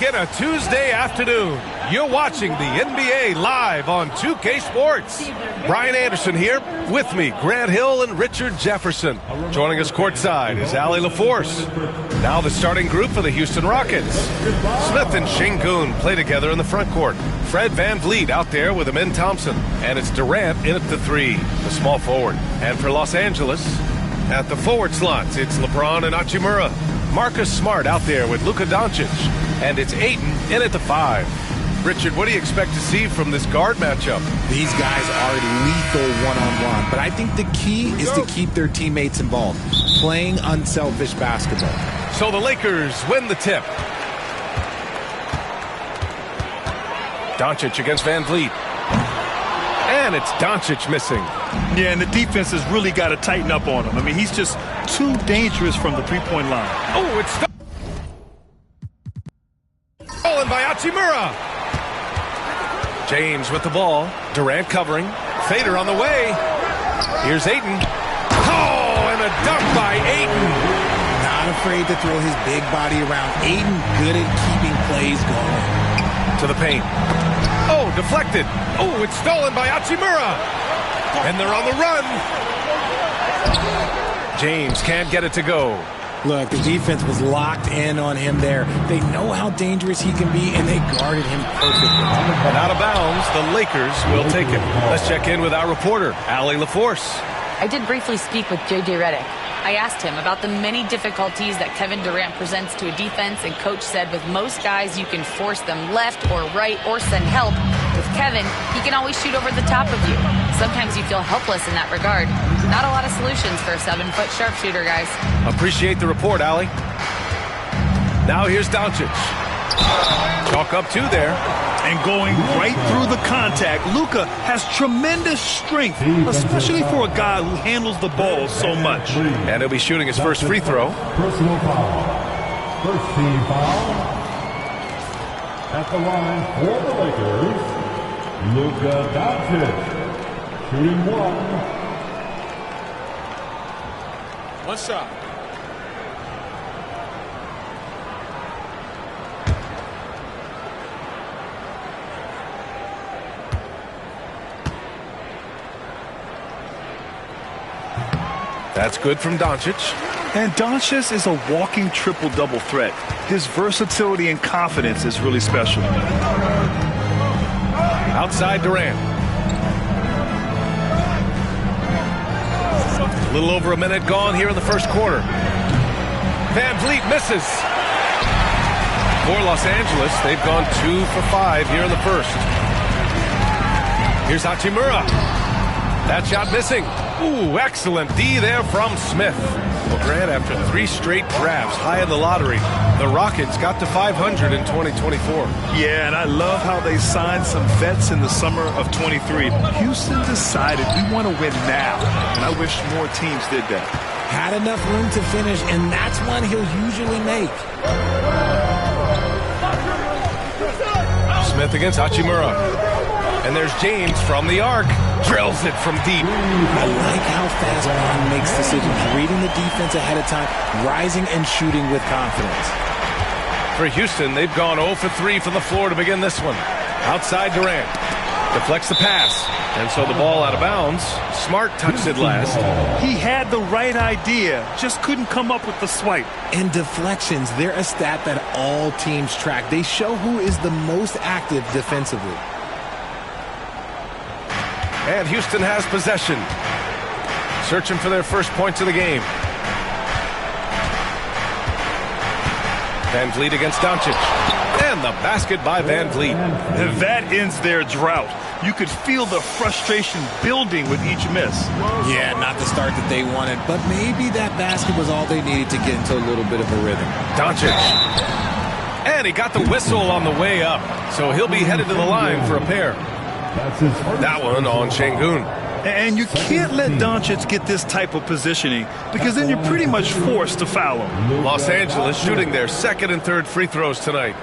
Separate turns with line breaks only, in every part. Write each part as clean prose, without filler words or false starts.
Make it a Tuesday afternoon. You're watching the NBA live on 2K Sports. Brian Anderson here. With me, Grant Hill and Richard Jefferson. Joining us courtside is Allie LaForce. Now the starting group for the Houston Rockets. Smith and Şengün play together in the front court. Fred VanVleet out there with Amin Thompson. And it's Durant in at the three, the small forward. And for Los Angeles, at the forward slots, it's LeBron and Hachimura. Marcus Smart out there with Luka Doncic. And it's Ayton in at the five. Richard, what do you expect to see from this guard matchup?
These guys are lethal one-on-one, but I think the key is to keep their teammates involved, playing unselfish basketball.
So the Lakers win the tip. Doncic against VanVleet. And it's Doncic missing.
Yeah, and the defense has really got to tighten up on him. I mean, he's just too dangerous from the three-point line.
Oh, it's stolen by Hachimura. James with the ball. Durant covering. Fader on the way. Here's Ayton. Oh, and a dunk by Ayton.
Not afraid to throw his big body around. Ayton good at keeping plays going.
To the paint. Oh, deflected. Oh, it's stolen by Hachimura. And they're on the run. James can't get it to go.
Look, the defense was locked in on him there. They know how dangerous he can be, and they guarded him perfectly.
And out of bounds, the Lakers will take it. Let's check in with our reporter, Allie LaForce.
I did briefly speak with J.J. Redick. I asked him about the many difficulties that Kevin Durant presents to a defense, and Coach said with most guys, you can force them left or right or send help. With Kevin, he can always shoot over the top of you. Sometimes you feel helpless in that regard. Not a lot of solutions for a 7-foot sharpshooter, guys.
Appreciate the report, Allie. Now here's Doncic. Chalk up two there.
And going right through the contact, Luka has tremendous strength, especially for a guy who handles the ball so much.
And he'll be shooting his first free throw.
Personal foul. First team foul. At the line for the Lakers, Luka Doncic. Shooting one.
One shot.
That's good from Doncic.
And Doncic is a walking triple-double threat. His versatility and confidence is really special.
Outside Durant. A little over a minute gone here in the first quarter. VanVleet misses. For Los Angeles, they've gone 2 for 5 here in the first. Here's Hachimura. That shot missing. Ooh, excellent D there from Smith. Well, Grant, after 3 straight drafts high in the lottery, the Rockets got to 500 in 2024.
Yeah, and I love how they signed some vets in the summer of 23. Houston decided we want to win now, and I wish more teams did that.
Had enough room to finish, and that's one he'll usually make.
Smith against Hachimura. And there's James from the arc. Drills it from deep.
I like how fast Bond makes decisions, reading the defense ahead of time, rising and shooting with confidence.
For Houston, they've gone 0 for 3 from the floor to begin this one. Outside Durant. Deflects the pass. And so the ball out of bounds. Smart touched it last.
He had the right idea, just couldn't come up with the swipe.
And deflections, they're a stat that all teams track. They show who is the most active defensively.
And Houston has possession. Searching for their first points of the game. VanVleet against Doncic. And the basket by VanVleet.
And that ends their drought. You could feel the frustration building with each miss.
Yeah, not the start that they wanted, but maybe that basket was all they needed to get into a little bit of a rhythm.
Doncic. And he got the whistle on the way up. So he'll be headed to the line for a pair. That one on Şengün.
And you can't let Doncic get this type of positioning because then you're pretty much forced to foul him.
Los Angeles shooting their second and third free throws tonight.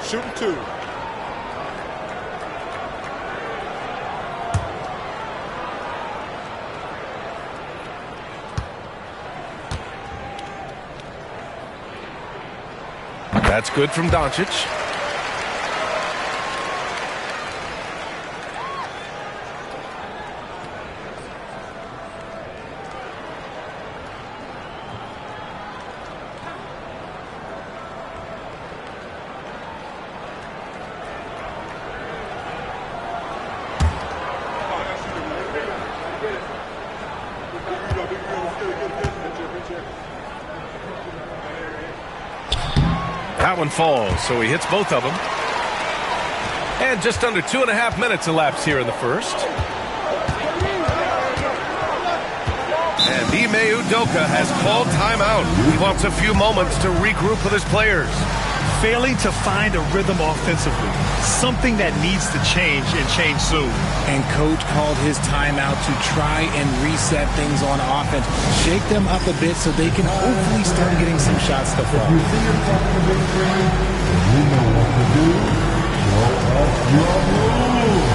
Shooting 2.
That's good from Doncic. That one falls, so he hits both of them. And just under 2.5 minutes elapsed here in the first. And Ime Udoka has called timeout. He wants a few moments to regroup with his players.
Failing to find a rhythm offensively, something that needs to change and change soon.
And coach called his timeout to try and reset things on offense, shake them up a bit so they can hopefully start getting some shots to fall.
You see yourself in the big screen, you know what to do. Show us your moves.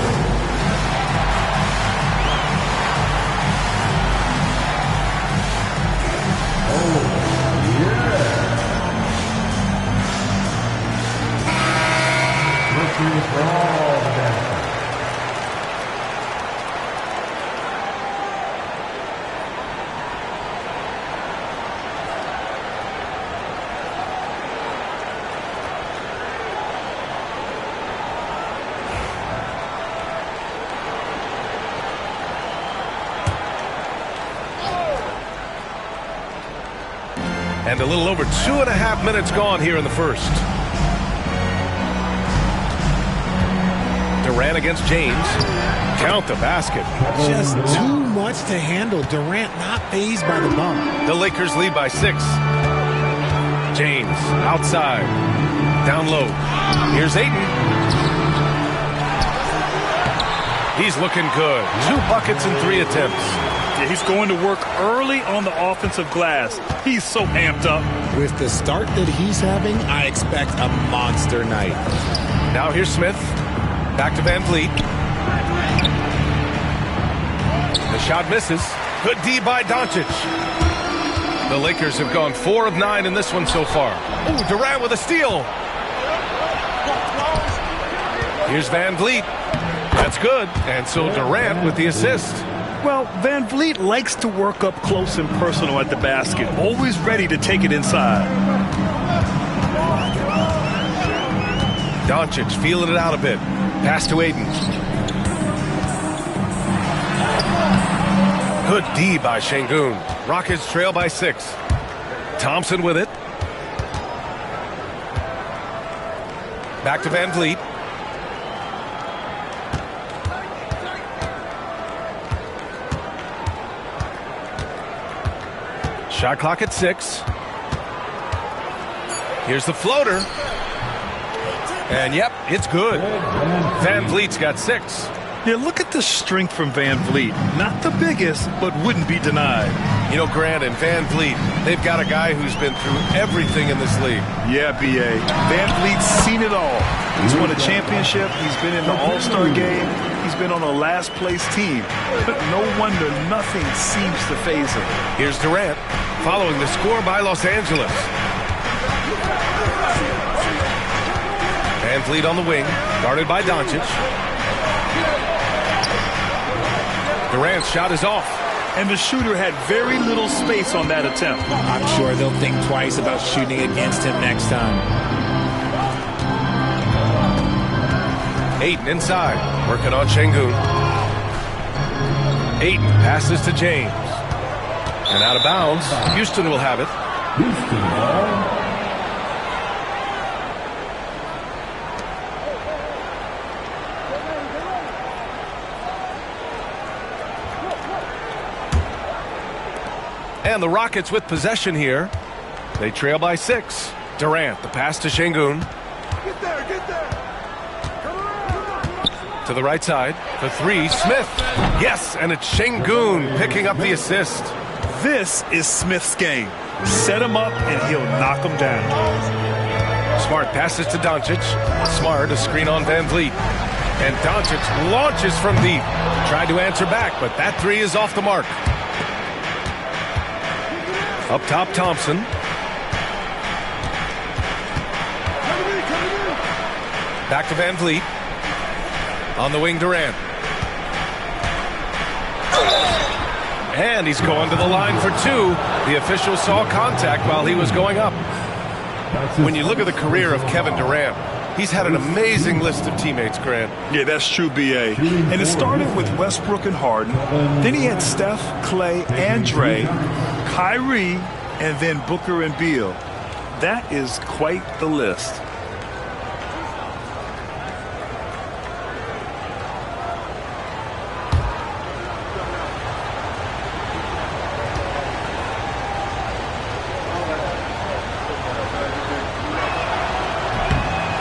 And a little over 2.5 minutes gone here in the first. Durant against James. Count the basket.
Just too much to handle. Durant not fazed by the bump.
The Lakers lead by 6. James outside. Down low. Here's Ayton. He's looking good. 2 buckets in 3 attempts.
Yeah, he's going to work early on the offensive glass. He's so amped up.
With the start that he's having, I expect a monster night.
Now here's Smith. Back to Van Vliet. The shot misses. Good D by Doncic. The Lakers have gone 4 of 9 in this one so far. Ooh, Durant with a steal. Here's Van Vliet. That's good. And so Durant with the assist.
Well, Van Vliet likes to work up close and personal at the basket, always ready to take it inside.
Doncic feeling it out a bit. Pass to Ayton. Good D by Şengün. Rockets trail by 6. Thompson with it. Back to Van Vliet. Shot clock at 6. Here's the floater. And yep, it's good. Van Vliet's got 6.
Yeah, look at the strength from Van Vliet. Not the biggest, but wouldn't be denied.
You know, Grant and Van Vliet, they've got a guy who's been through everything in this league.
Yeah, B.A. Van Vliet's seen it all. He's won a championship. He's been in the All-Star game. He's been on a last-place team. But no wonder nothing seems to faze him.
Here's Durant, following the score by Los Angeles. Van Vliet on the wing, guarded by Doncic. Durant's shot is off.
And the shooter had very little space on that attempt.
I'm sure they'll think twice about shooting against him next time.
Ayton inside, working on Şengün. Ayton passes to James. And out of bounds, Houston will have it.
Houston ball.
And the Rockets with possession here. They trail by 6. Durant, the pass to Şengün.
Get there, get there.
To the right side. For 3, Smith. Yes, and it's Şengün picking up the assist.
This is Smith's game. Set him up and he'll knock him down.
Smart passes to Doncic. Smart, a screen on Van Vliet. And Doncic launches from deep. Tried to answer back, but that 3 is off the mark. Up top, Thompson. Back to Van Vliet. On the wing, Durant. And he's going to the line for two. The official saw contact while he was going up. When you look at the career of Kevin Durant, he's had an amazing list of teammates, Grant.
Yeah, that's true, B.A. And it started with Westbrook and Harden. Then he had Steph, Clay, and Dre, Kyrie, and then Booker and Beal. That is quite the list.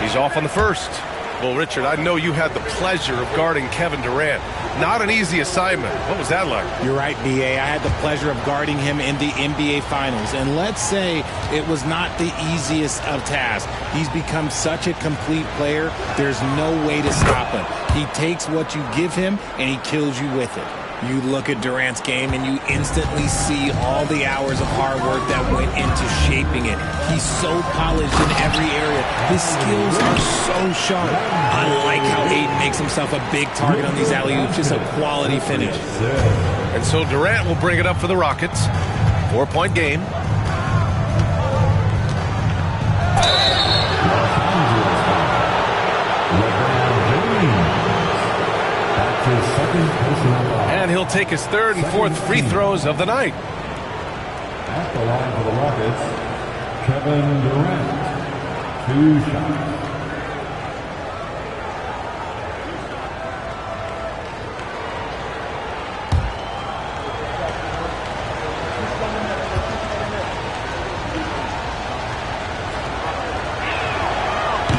He's off on the first. Well, Richard, I know you had the pleasure of guarding Kevin Durant. Not an easy assignment. What was that like?
You're right, B.A. I had the pleasure of guarding him in the NBA Finals. And let's say it was not the easiest of tasks. He's become such a complete player, there's no way to stop him. He takes what you give him, and he kills you with it. You look at Durant's game and you instantly see all the hours of hard work that went into shaping it. He's so polished in every area. His skills are so sharp. I like how Ayton makes himself a big target on these alley-oops. Just a quality finish.
And so Durant will bring it up for the Rockets. 4-point game. And he'll take his third and fourth free throws of the night.
At the line for the Rockets, Kevin Durant. 2 shots.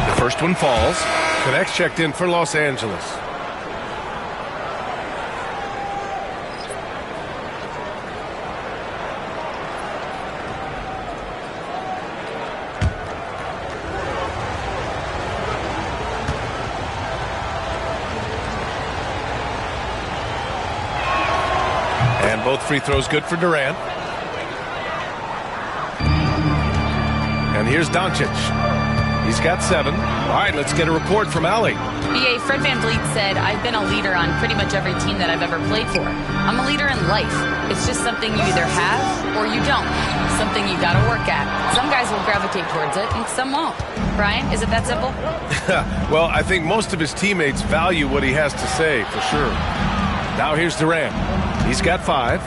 The first one falls. Connects checked in for Los Angeles. Both free throws good for Durant. And here's Doncic. He's got 7. All right, let's get a report from Allie.
B.A. Fred VanVleet said, I've been a leader on pretty much every team that I've ever played for. I'm a leader in life. It's just something you either have or you don't. Something you got to work at. Some guys will gravitate towards it and some won't. Brian, is it that simple?
Well, I think most of his teammates value what he has to say, for sure. Now here's Durant. He's got 5.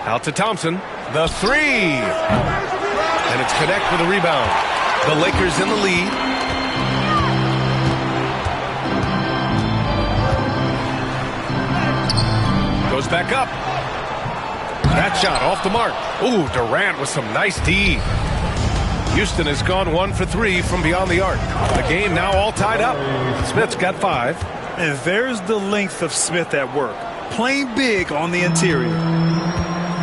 Out to Thompson. The 3. And it's Connect with a rebound. The Lakers in the lead. Goes back up. That shot off the mark. Ooh, Durant with some nice D. Houston has gone 1 for 3 from beyond the arc. The game now all tied up. Smith's got 5.
And there's the length of Smith at work. Playing big on the interior.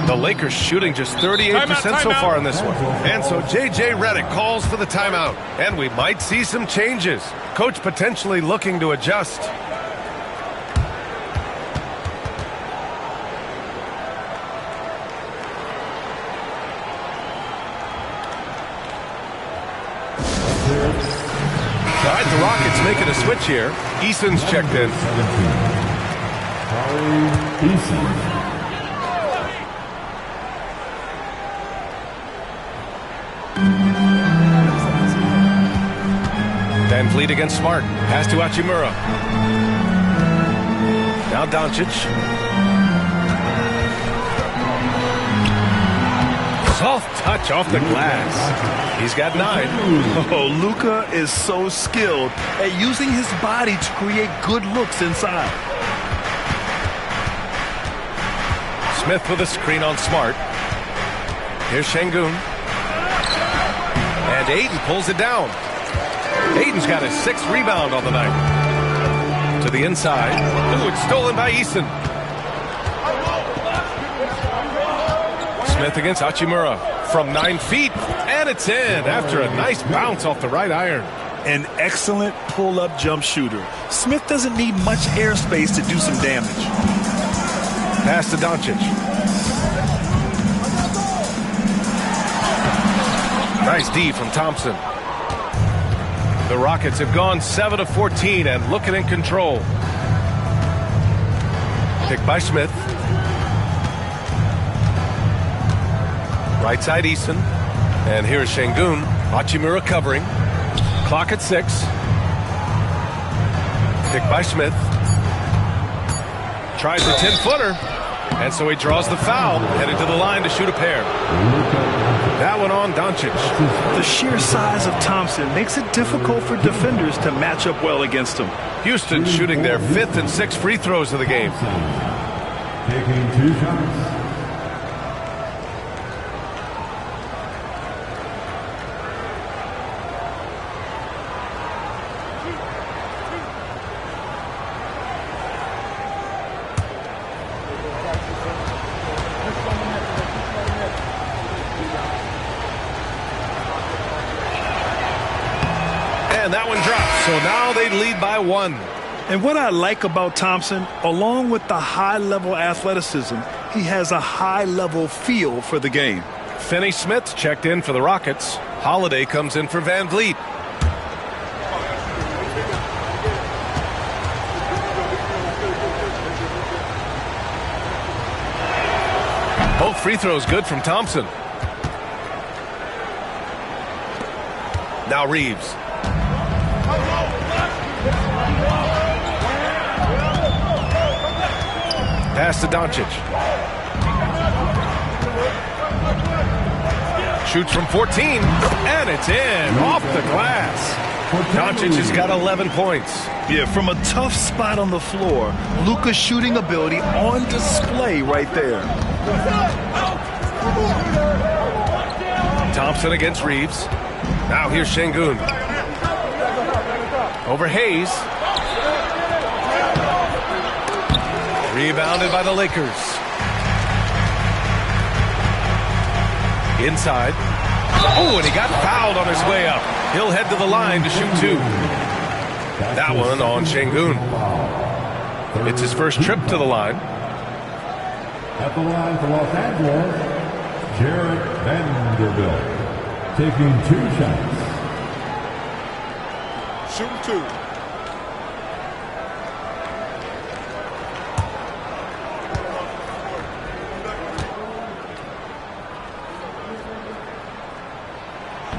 The Lakers shooting just 38% so far in this one. And so J.J. Redick calls for the timeout. And we might see some changes. Coach potentially looking to adjust. All right, the Rockets making a switch here. Eason's checked in. Van Vliet against Smart. Pass to Hachimura. Now Doncic. Soft touch off the glass. He's got 9.
Oh, Luka is so skilled at using his body to create good looks inside.
Smith with a screen on Smart. Here's Şengün. And Ayton pulls it down. Ayton's got his 6th rebound on the night. To the inside. Ooh, it's stolen by Eason. Smith against Hachimura from 9 feet. And it's in after a nice bounce off the right iron.
An excellent pull-up jump shooter. Smith doesn't need much airspace to do some damage.
Pass to Doncic. Nice D from Thompson. The Rockets have gone 7 of 14 and looking in control. Pick by Smith. Right side Easton. And here's Şengün. Hachimura covering. Clock at 6. Pick by Smith. Tries a 10-footer. And so he draws the foul. Headed to the line to shoot a pair. That one on Doncic.
The sheer size of Thompson makes it difficult for defenders to match up well against him.
Houston shooting their 5th and 6th free throws of the game.
Taking 2 shots.
And that one drops. So now they lead by 1.
And what I like about Thompson, along with the high-level athleticism, he has a high-level feel for the game.
Finney Smith checked in for the Rockets. Holiday comes in for Van Vliet. Both free throws good from Thompson. Now Reeves. Pass to Doncic. Shoots from 14, and it's in, off the glass. Doncic has got 11 points.
Yeah, from a tough spot on the floor, Luka's shooting ability on display right there.
Thompson against Reeves. Now here's Şengün. Over Hayes. Rebounded by the Lakers. Inside. Oh, and he got fouled on his way up. He'll head to the line to shoot 2. That one on Şengün. It's his first trip to the line.
At the line for Los Angeles, Jarrett Vanderbilt. Taking 2 shots.
Shoot 2.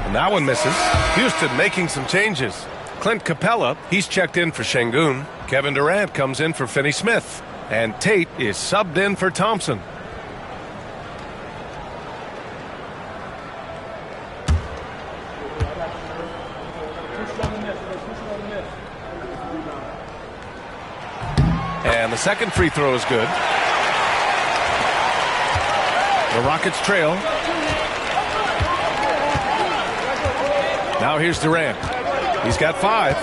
And that one misses. Houston making some changes. Clint Capella, he's checked in for Şengün. Kevin Durant comes in for Finney Smith. And Tate is subbed in for Thompson. And the second free throw is good. The Rockets trail. Now here's Durant. He's got 5.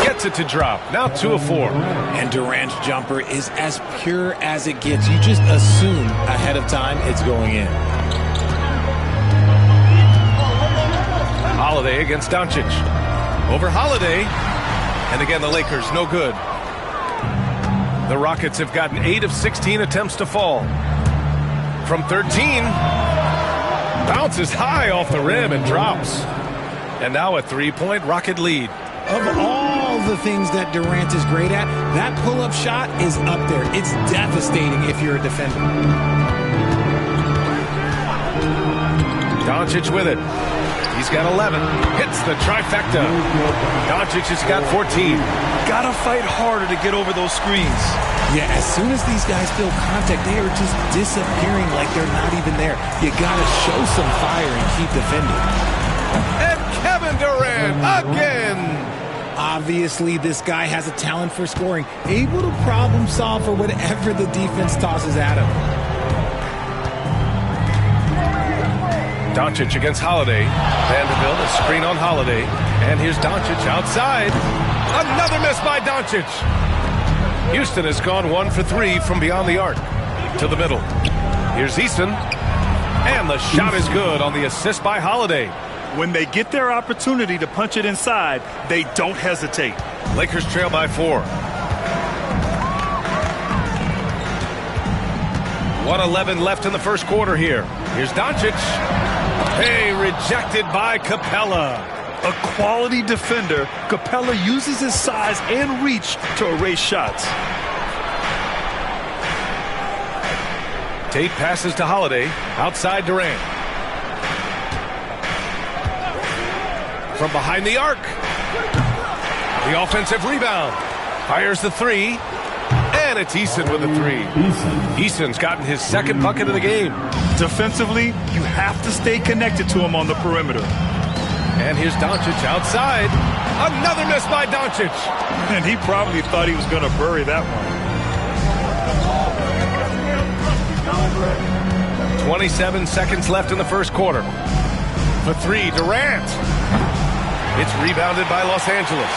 Gets it to drop. Now 2 of 4.
And Durant's jumper is as pure as it gets. You just assume ahead of time it's going in.
Holiday against Doncic. Over Holiday. And again, the Lakers, no good. The Rockets have gotten 8 of 16 attempts to fall. From 13. Bounces high off the rim and drops. And now a 3-point Rocket lead.
Of all the things that Durant is great at, that pull-up shot is up there. It's devastating if you're a defender.
Doncic with it. He's got 11. Hits the trifecta. Doncic has got 14.
Gotta fight harder to get over those screens.
Yeah, as soon as these guys feel contact, they are just disappearing like they're not even there. You gotta show some fire and keep defending.
And Kevin Durant again.
Obviously, this guy has a talent for scoring, able to problem solve for whatever the defense tosses at him.
Doncic against Holiday. Vanderbilt, a screen on Holiday. And here's Doncic outside. Another miss by Doncic. Houston has gone 1 for 3 from beyond the arc. To the middle. Here's Easton. And the shot is good on the assist by Holiday.
When they get their opportunity to punch it inside, they don't hesitate.
Lakers trail by 4. 1:11 left in the first quarter here. Here's Doncic. Hey, rejected by Capella.
A quality defender, Capella uses his size and reach to erase shots.
Tate passes to Holiday. Outside Durant. From behind the arc. The offensive rebound. Fires the three. And it's Eason with a three. Eason's gotten his second bucket of the game.
Defensively, you have to stay connected to him on the perimeter.
And here's Doncic outside. Another miss by Doncic.
And he probably thought he was going to bury that one.
27 seconds left in the first quarter. For three, Durant. It's rebounded by Los Angeles.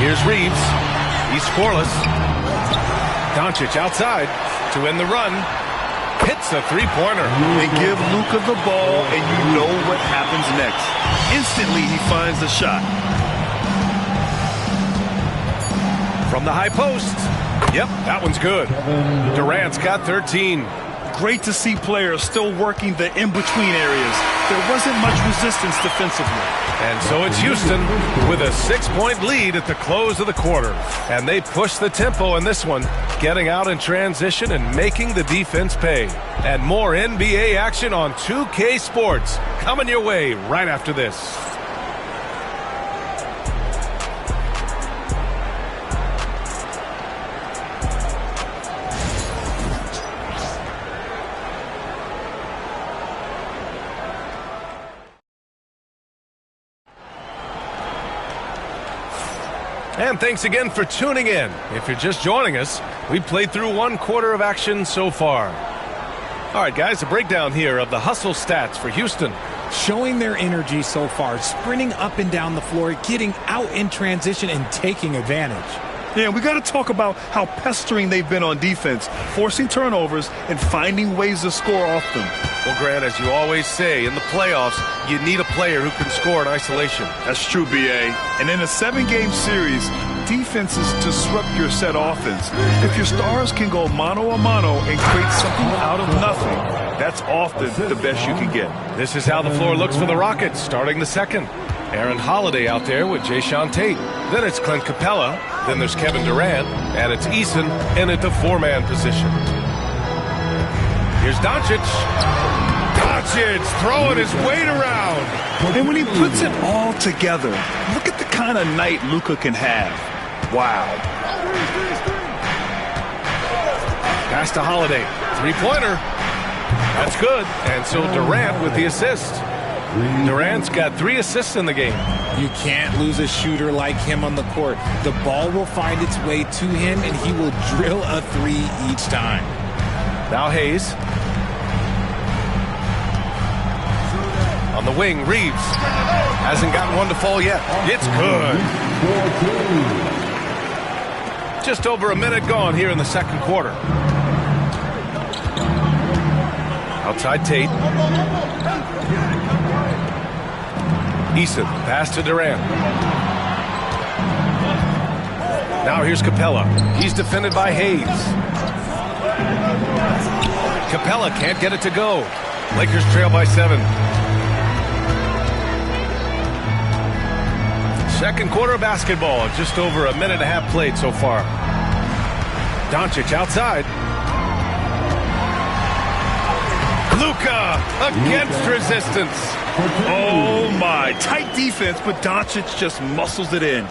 Here's Reeves. He's scoreless. Doncic outside to end the run. Hits a three-pointer.
They give Luka the ball, and you know what happens next. Instantly, he finds the shot.
From the high post. Yep, that one's good. Durant's got 13.
Great to see players still working the in-between areas. There wasn't much resistance defensively.
And so it's Houston with a 6-point lead at the close of the quarter. And they push the tempo in this one, getting out in transition and making the defense pay. And more NBA action on 2K Sports coming your way right after this. And thanks again for tuning in. If you're just joining us, we played through one quarter of action so far. All right, guys, a breakdown here of the hustle stats for Houston.
Showing their energy so far, sprinting up and down the floor, getting out in transition and taking advantage.
Yeah, we got to talk about how pestering they've been on defense, forcing turnovers and finding ways to score off them.
Well, Grant, as you always say, in the playoffs, you need a player who can score in isolation.
That's true, B.A. And in a 7-game series, defenses disrupt your set offense. If your stars can go mano-a-mano and create something out of nothing, that's often the best you can get.
This is how the floor looks for the Rockets, starting the second. Aaron Holiday out there with Jayshawn Tate. Then it's Clint Capella. Then there's Kevin Durant. And it's Eason in at the 4-man position. Here's Doncic. Doncic throwing his weight around.
And when he puts it all together, look at the kind of night Luka can have. Wow.
Pass to Holiday. Three-pointer. That's good. And so Durant with the assist. Durant's got 3 assists in the game.
You can't lose a shooter like him on the court. The ball will find its way to him, and he will drill a 3 each time.
Now Hayes. On the wing, Reeves. Hasn't gotten one to fall yet. It's good. Just over a minute gone here in the second quarter. Outside Tate. Eason, pass to Durant. Now here's Capella. He's defended by Hayes. Capella can't get it to go. Lakers trail by 7. Second quarter of basketball. Just over a minute and a half played so far. Doncic outside. Luka against resistance.
Oh, my. Tight defense, but Doncic just muscles it in.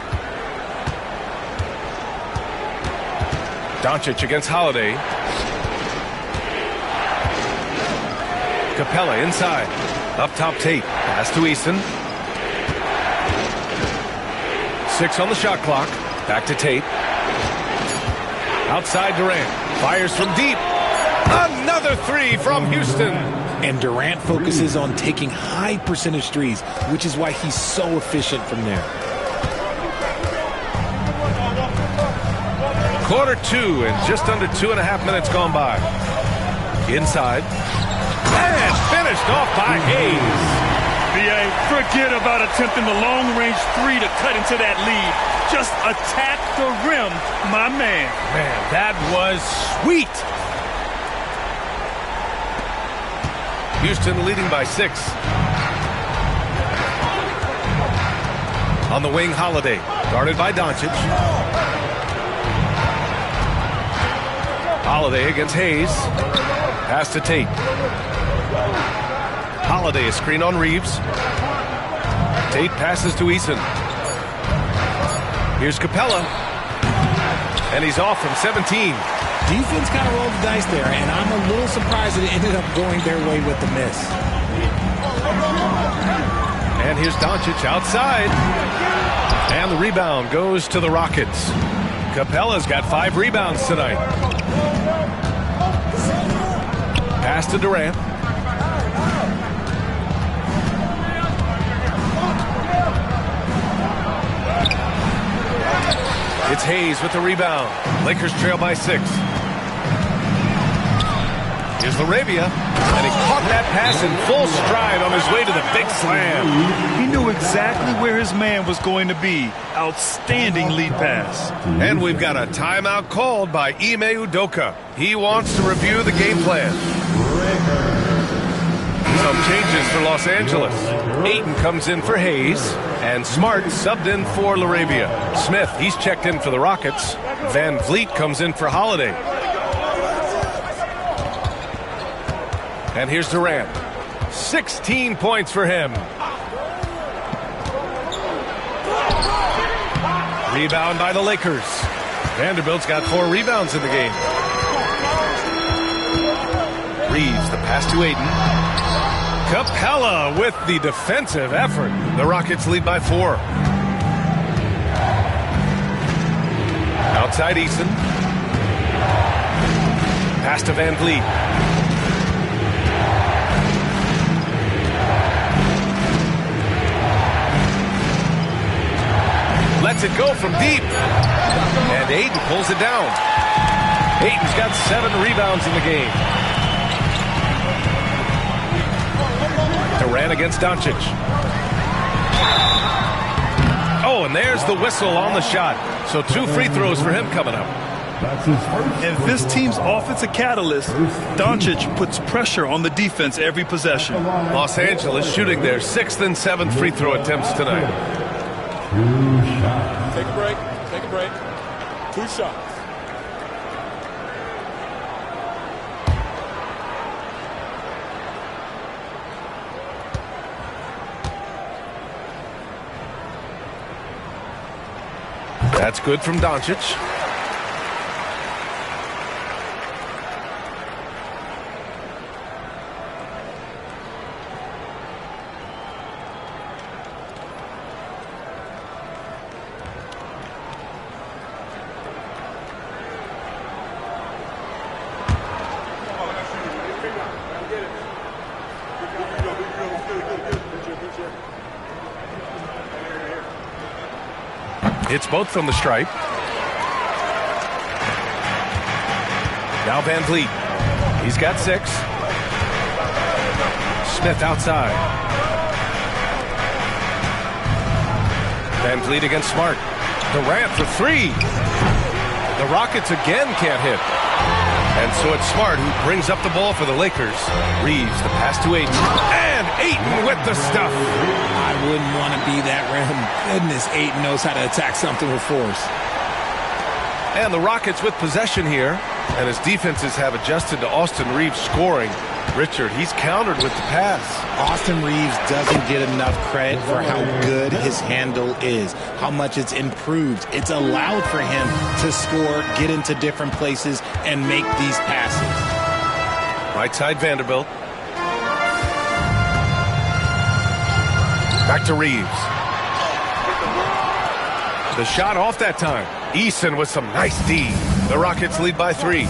Doncic against Holiday. Capella inside. Up top Tate. Pass to Eason. 6 on the shot clock. Back to Tate. Outside Durant. Fires from deep. Another 3 from Houston.
And Durant focuses on taking high percentage threes, which is why he's so efficient from there.
Quarter 2 and just under 2.5 minutes gone by. Inside. And finished off by Hayes.
B.A., forget about attempting the long-range 3 to cut into that lead. Just attack the rim, my man.
Man, that was sweet. Houston leading by 6. On the wing, Holiday, guarded by Doncic. Holiday against Hayes. Pass to Tate. Holiday, a screen on Reeves. Tate passes to Eason. Here's Capella. And he's off from 17.
Defense kind of rolled the dice there, and I'm a little surprised that it ended up going their way with the miss.
And here's Doncic outside. And the rebound goes to the Rockets. Capella's got 5 rebounds tonight. Pass to Durant. It's Hayes with the rebound. Lakers trail by 6. Here's Laravia, and he caught that pass in full stride on his way to the big slam.
He knew exactly where his man was going to be. Outstanding lead pass.
And we've got a timeout called by Ime Udoka. He wants to review the game plan. Some changes for Los Angeles. Ayton comes in for Hayes, and Smart subbed in for Laravia. Smith, he's checked in for the Rockets. Van Vliet comes in for Holiday. And here's Durant. 16 points for him. Rebound by the Lakers. Vanderbilt's got 4 rebounds in the game. Reeves, the pass to Ayton. Capella with the defensive effort. The Rockets lead by 4. Outside Eason. Pass to Van Vliet. Lets it go from deep. And Ayton pulls it down. Ayton's got 7 rebounds in the game. Durant against Doncic. Oh, and there's the whistle on the shot. So 2 free throws for him coming up.
And this team's offensive catalyst, Doncic puts pressure on the defense every possession.
Los Angeles shooting their 6th and 7th free throw attempts tonight.
2 shots.
Take a break. Take a break. 2 shots.
That's good from Doncic. It's both from the stripe. Now Van Vliet. He's got 6. Smith outside. Van Vliet against Smart. Durant for 3. The Rockets again can't hit. And so it's Smart who brings up the ball for the Lakers. Reeves, the pass to Ayton. And Ayton with the stuff.
I wouldn't want to be that rim. Goodness, Ayton knows how to attack something with force.
And the Rockets with possession here. And his defenses have adjusted to Austin Reeves scoring. Richard, he's countered with the pass.
Austin Reeves doesn't get enough credit for how good his handle is, how much it's improved. It's allowed for him to score, get into different places, and make these passes.
Right side Vanderbilt. Back to Reeves. The shot off that time. Eason with some nice D. The Rockets lead by 3.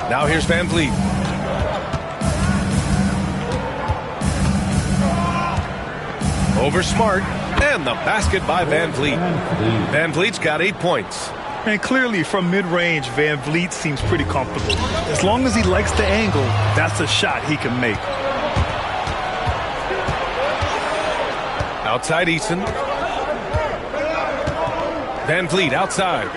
Now here's Van Vliet. Over Smart. And the basket by Van Vliet. Van Vliet's got 8 points.
And clearly from mid-range, Van Vliet seems pretty comfortable. As long as he likes the angle, that's a shot he can make.
Outside Eason. Van Vliet outside.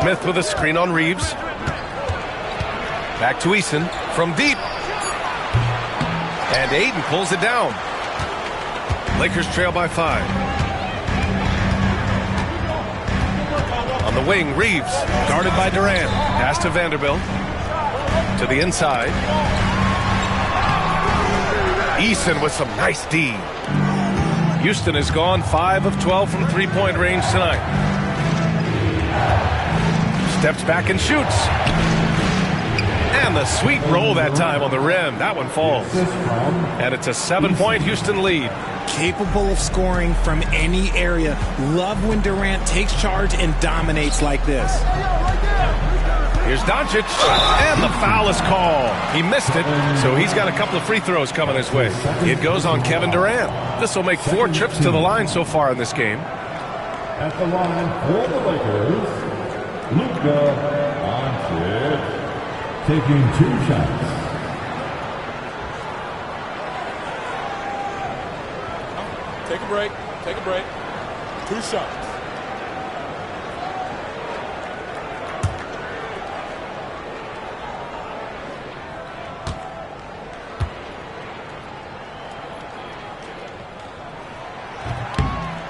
Smith with a screen on Reeves. Back to Eason from deep. And Aiden pulls it down. Lakers trail by 5. On the wing, Reeves, guarded by Durant. Pass to Vanderbilt. To the inside. Eason with some nice D. Houston has gone 5 of 12 from three-point range tonight. Steps back and shoots. And the sweet roll that time on the rim. That one falls. And it's a 7-point Houston lead.
Capable of scoring from any area. Love when Durant takes charge and dominates like this.
Here's Doncic, and the foul is called. He missed it, so he's got a couple of free throws coming his way. It goes on Kevin Durant. This will make 4 trips to the line so far in this game.
At the line for the Lakers, Luka Doncic taking 2 shots.
Take a break. Take a break. 2 shots.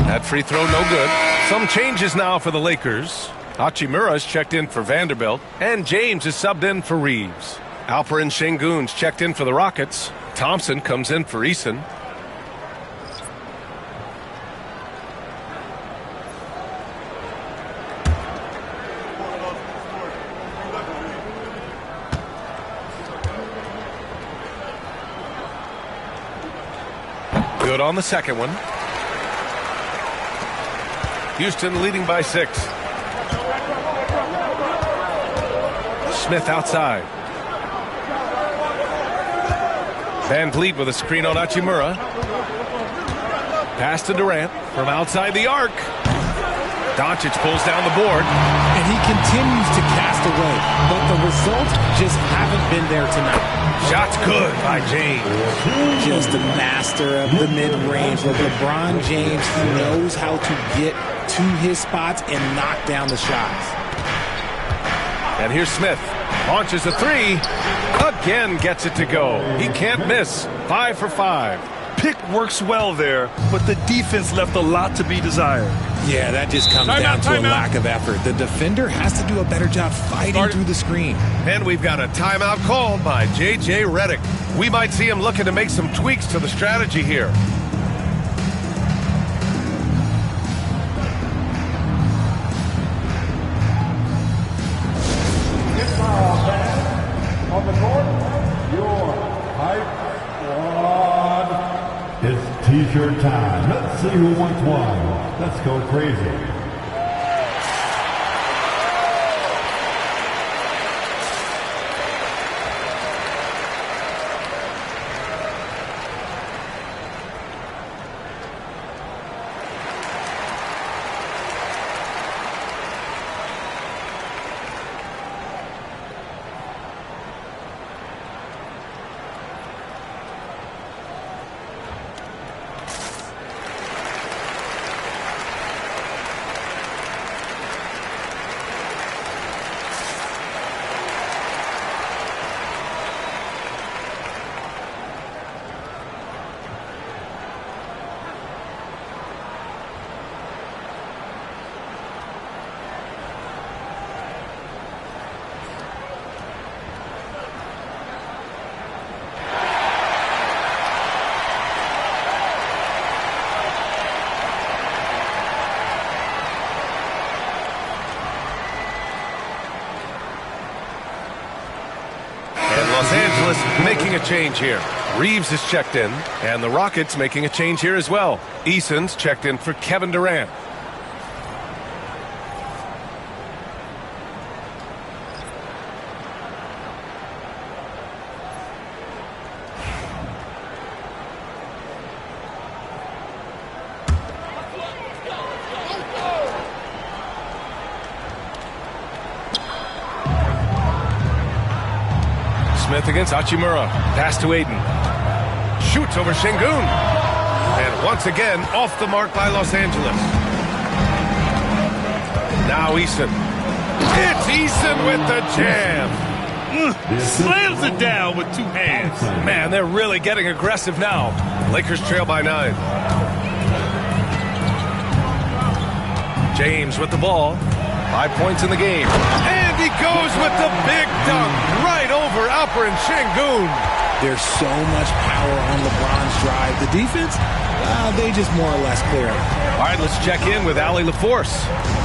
That free throw no good. Some changes now for the Lakers. Hachimura's checked in for Vanderbilt, and James is subbed in for Reeves. Alperen Sengun's checked in for the Rockets. Thompson comes in for Eason. Good on the second one. Houston leading by 6. Smith outside. Van Vliet with a screen on Hachimura. Pass to Durant from outside the arc. Doncic pulls down the board.
And he continues to cast away, but the results just haven't been there tonight.
Shot's good by James.
Just a master of the mid-range. With LeBron James, he knows how to get to his spots and knock down the shots.
And here's Smith. Launches a 3. Again gets it to go. He can't miss. 5 for 5.
Pick works well there, but the defense left a lot to be desired.
Yeah, that just comes down to a lack of effort. The defender has to do a better job fighting through the screen.
And we've got a timeout called by J.J. Redick. We might see him looking to make some tweaks to the strategy here.
On the court, your hype squad. It's t-shirt time. Let's see who wants one. Let's go crazy.
Los Angeles making a change here. Reeves is checked in, and the Rockets making a change here as well. Eason's checked in for Kevin Durant. Smith against Hachimura. Pass to Aiden. Shoots over Sengun. And once again, off the mark by Los Angeles. Now Eason. It's Eason with the jam.
Slams it down with two hands.
Man, they're really getting aggressive now. Lakers trail by 9. James with the ball. 5 points in the game. And he goes with the big dunk right over Alperen Şengün.
There's so much power on LeBron's drive. The defense, they just more or less clear.
All right, let's check in with Allie LaForce.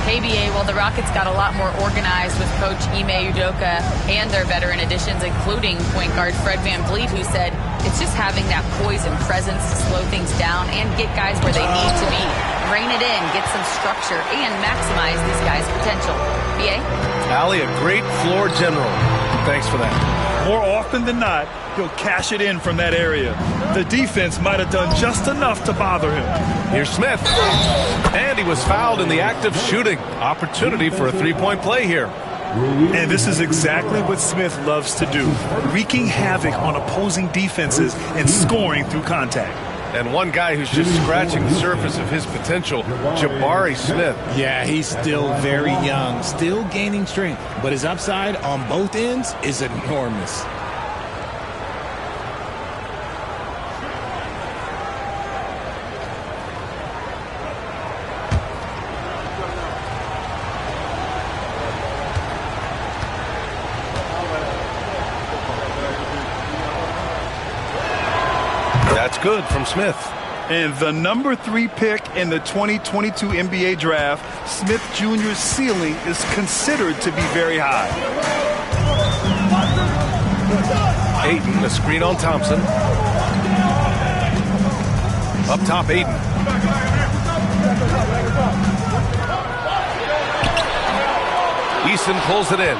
KBA, well, the Rockets got a lot more organized with Coach Ime Udoka and their veteran additions, including point guard Fred VanVleet, who said it's just having that poise and presence to slow things down and get guys where they need to be. Rein it in, get some structure, and maximize these guys' potential. BA?
Allie, a great floor general. Thanks for that.
More often than not, he'll cash it in from that area. The defense might have done just enough to bother him.
Here's Smith. And he was fouled in the act of shooting. Opportunity for a three-point play here.
And this is exactly what Smith loves to do, wreaking havoc on opposing defenses and scoring through contact.
And one guy who's just scratching the surface of his potential, Jabari Smith.
Yeah, he's still very young, still gaining strength, but his upside on both ends is enormous.
That's good from Smith.
And the number 3 pick in the 2022 NBA draft, Smith Jr.'s ceiling is considered to be very high.
Ayton, a screen on Thompson. Up top, Ayton. Eason pulls it in.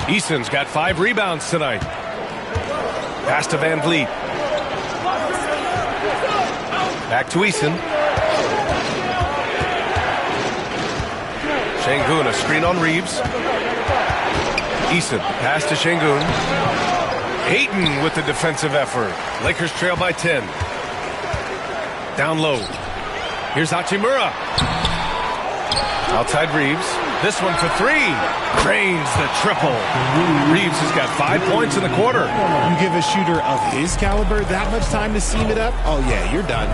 Eason's got 5 rebounds tonight. Pass to VanVleet. Back to Eason. Şengün, a screen on Reeves. Eason, pass to Şengün. Ayton with the defensive effort. Lakers trail by 10. Down low. Here's Hachimura. Outside Reeves. This one for 3. Drains the triple. Reeves has got 5 points in the quarter.
You give a shooter of his caliber that much time to seam it up, oh yeah, you're done.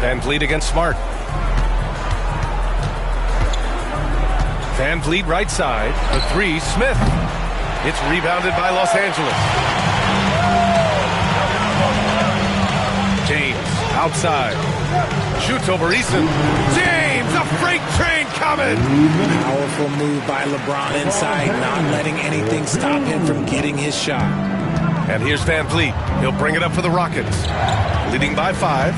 VanVleet against Smart. VanVleet right side. The 3, Smith. It's rebounded by Los Angeles. James outside. Shoots over Eason. James, a freight train coming.
Powerful move by LeBron inside, not letting anything stop him from getting his shot.
And here's VanVleet. He'll bring it up for the Rockets. Leading by 5.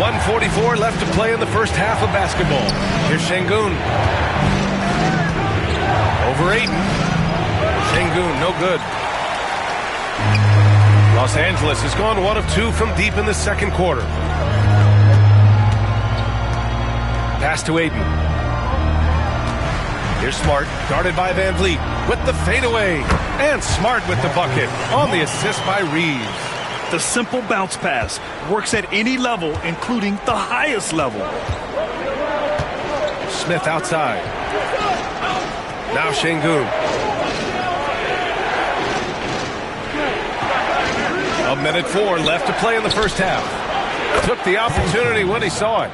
1:44 left to play in the first half of basketball. Here's Şengün. Over Ayton. Şengün, no good. Los Angeles has gone 1 of 2 from deep in the second quarter. Pass to Ayton. Here's Smart, guarded by VanVleet with the fadeaway. And Smart with the bucket on the assist by Reeves.
The simple bounce pass works at any level, including the highest level.
Smith outside. Now Şengün. A minute 4 left to play in the first half. Took the opportunity when he saw it.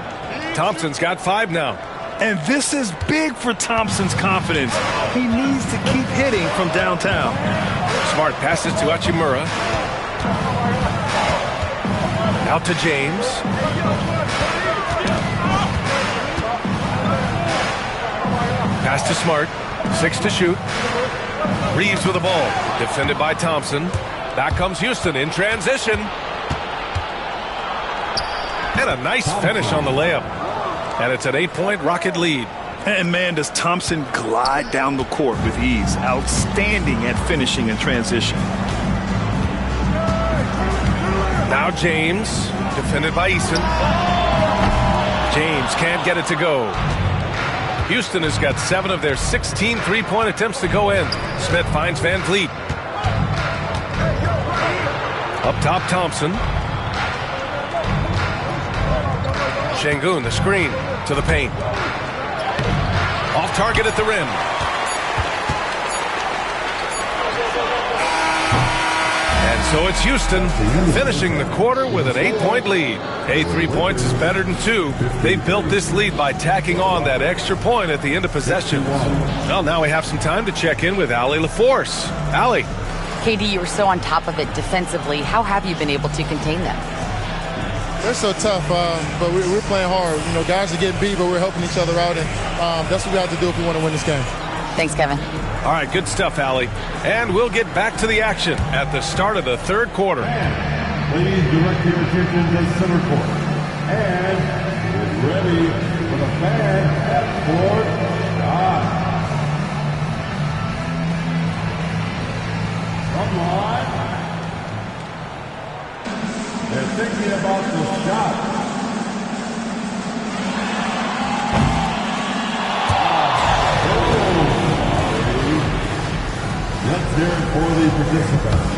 Thompson's got 5 now.
And this is big for Thompson's confidence. He needs to keep hitting from downtown.
Smart passes to Hachimura. Out to James. Pass to Smart. 6 to shoot. Reeves with the ball. Defended by Thompson. Back comes Houston in transition. And a nice finish on the layup. And it's an 8-point Rocket lead.
And man, does Thompson glide down the court with ease. Outstanding at finishing in transition.
Now James, defended by Eason. James can't get it to go. Houston has got 7 of their 16 three-point attempts to go in. Smith finds VanVleet. Up top, Thompson. Şengün, the screen to the paint. Off target at the rim. And so it's Houston finishing the quarter with an 8-point lead. Hey, 3 points is better than 2. They built this lead by tacking on that extra point at the end of possession. Well, now we have some time to check in with Allie LaForce. Allie.
KD, you were so on top of it defensively. How have you been able to contain them?
They're so tough, but we're playing hard. You know, guys are getting beat, but we're helping each other out, and that's what we have to do if we want to win this game.
Thanks, Kevin.
All right, good stuff, Allie. And we'll get back to the action at the start of the third quarter.
Please direct your attention to center court. And get ready for the fan at court shot. Come on. They're thinking about the shot. Let's hear it for the participants.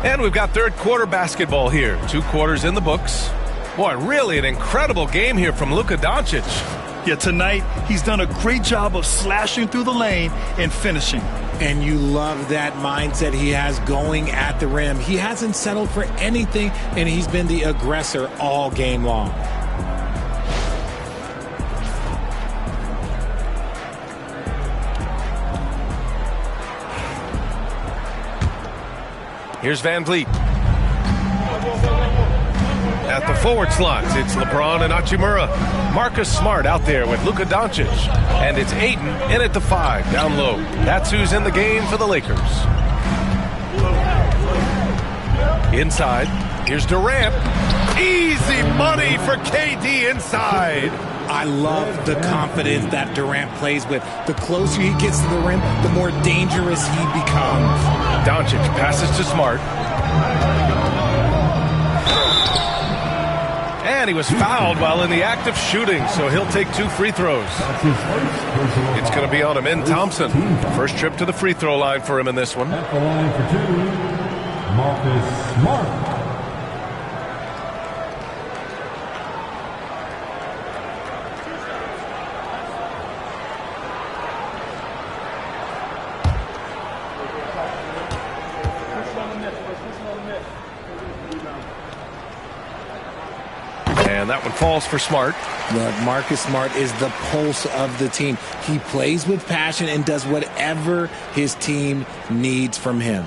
And we've got third quarter basketball here. 2 quarters in the books. Boy, really an incredible game here from Luka Doncic.
Yeah, tonight he's done a great job of slashing through the lane and finishing.
And you love that mindset he has going at the rim. He hasn't settled for anything, and he's been the aggressor all game long.
Here's Van Vliet. At the forward slots, it's LeBron and Hachimura. Marcus Smart out there with Luka Doncic. And it's Ayton in at the 5, down low. That's who's in the game for the Lakers. Inside, here's Durant. Easy money for KD inside.
I love the confidence that Durant plays with. The closer he gets to the rim, the more dangerous he becomes.
Doncic passes to Smart. And he was fouled while in the act of shooting, so he'll take 2 free throws. It's going to be on Amin Thompson. First trip to the free throw line for him in this one.
At the line for 2, Marcus Smart.
And that one falls for Smart.
Look, Marcus Smart is the pulse of the team. He plays with passion and does whatever his team needs from him.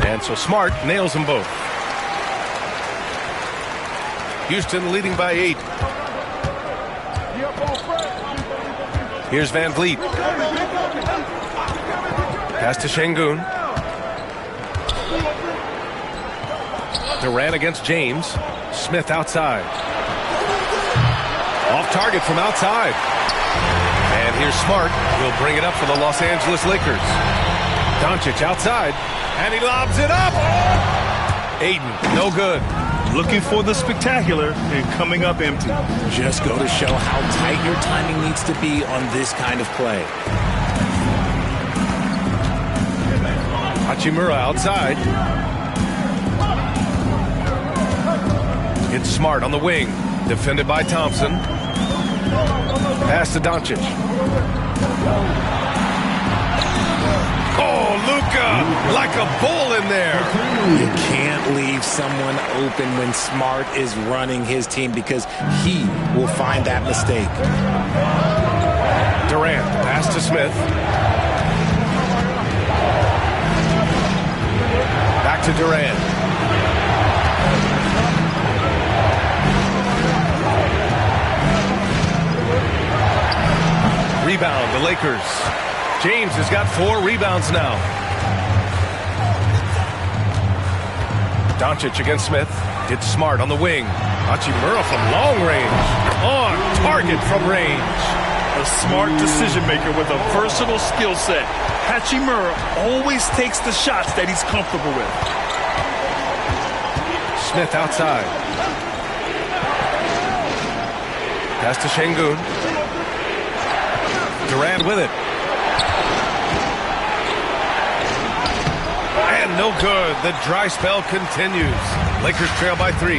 And so Smart nails them both. Houston leading by 8. Here's Van Vliet. Pass to Şengün. Durant against James. Smith outside. Off target from outside. And here's Smart. He'll bring it up for the Los Angeles Lakers. Doncic outside. And he lobs it up. Ayton, no good.
Looking for the spectacular and coming up empty.
Just go to show how tight your timing needs to be on this kind of play.
Hachimura outside. It's Smart on the wing. Defended by Thompson. Pass to Doncic. Oh, Luka, like a bull in there.
You can't leave someone open when Smart is running his team, because he will find that mistake.
Durant, pass to Smith. Back to Durant. Rebound, the Lakers. James has got 4 rebounds now. Doncic against Smith. It's Smart on the wing. Hachimura from long range. On target from range.
A smart decision maker with a versatile skill set. Hachimura always takes the shots that he's comfortable with.
Smith outside. Pass to Şengün. Durant with it. And no good. The dry spell continues. Lakers trail by 3.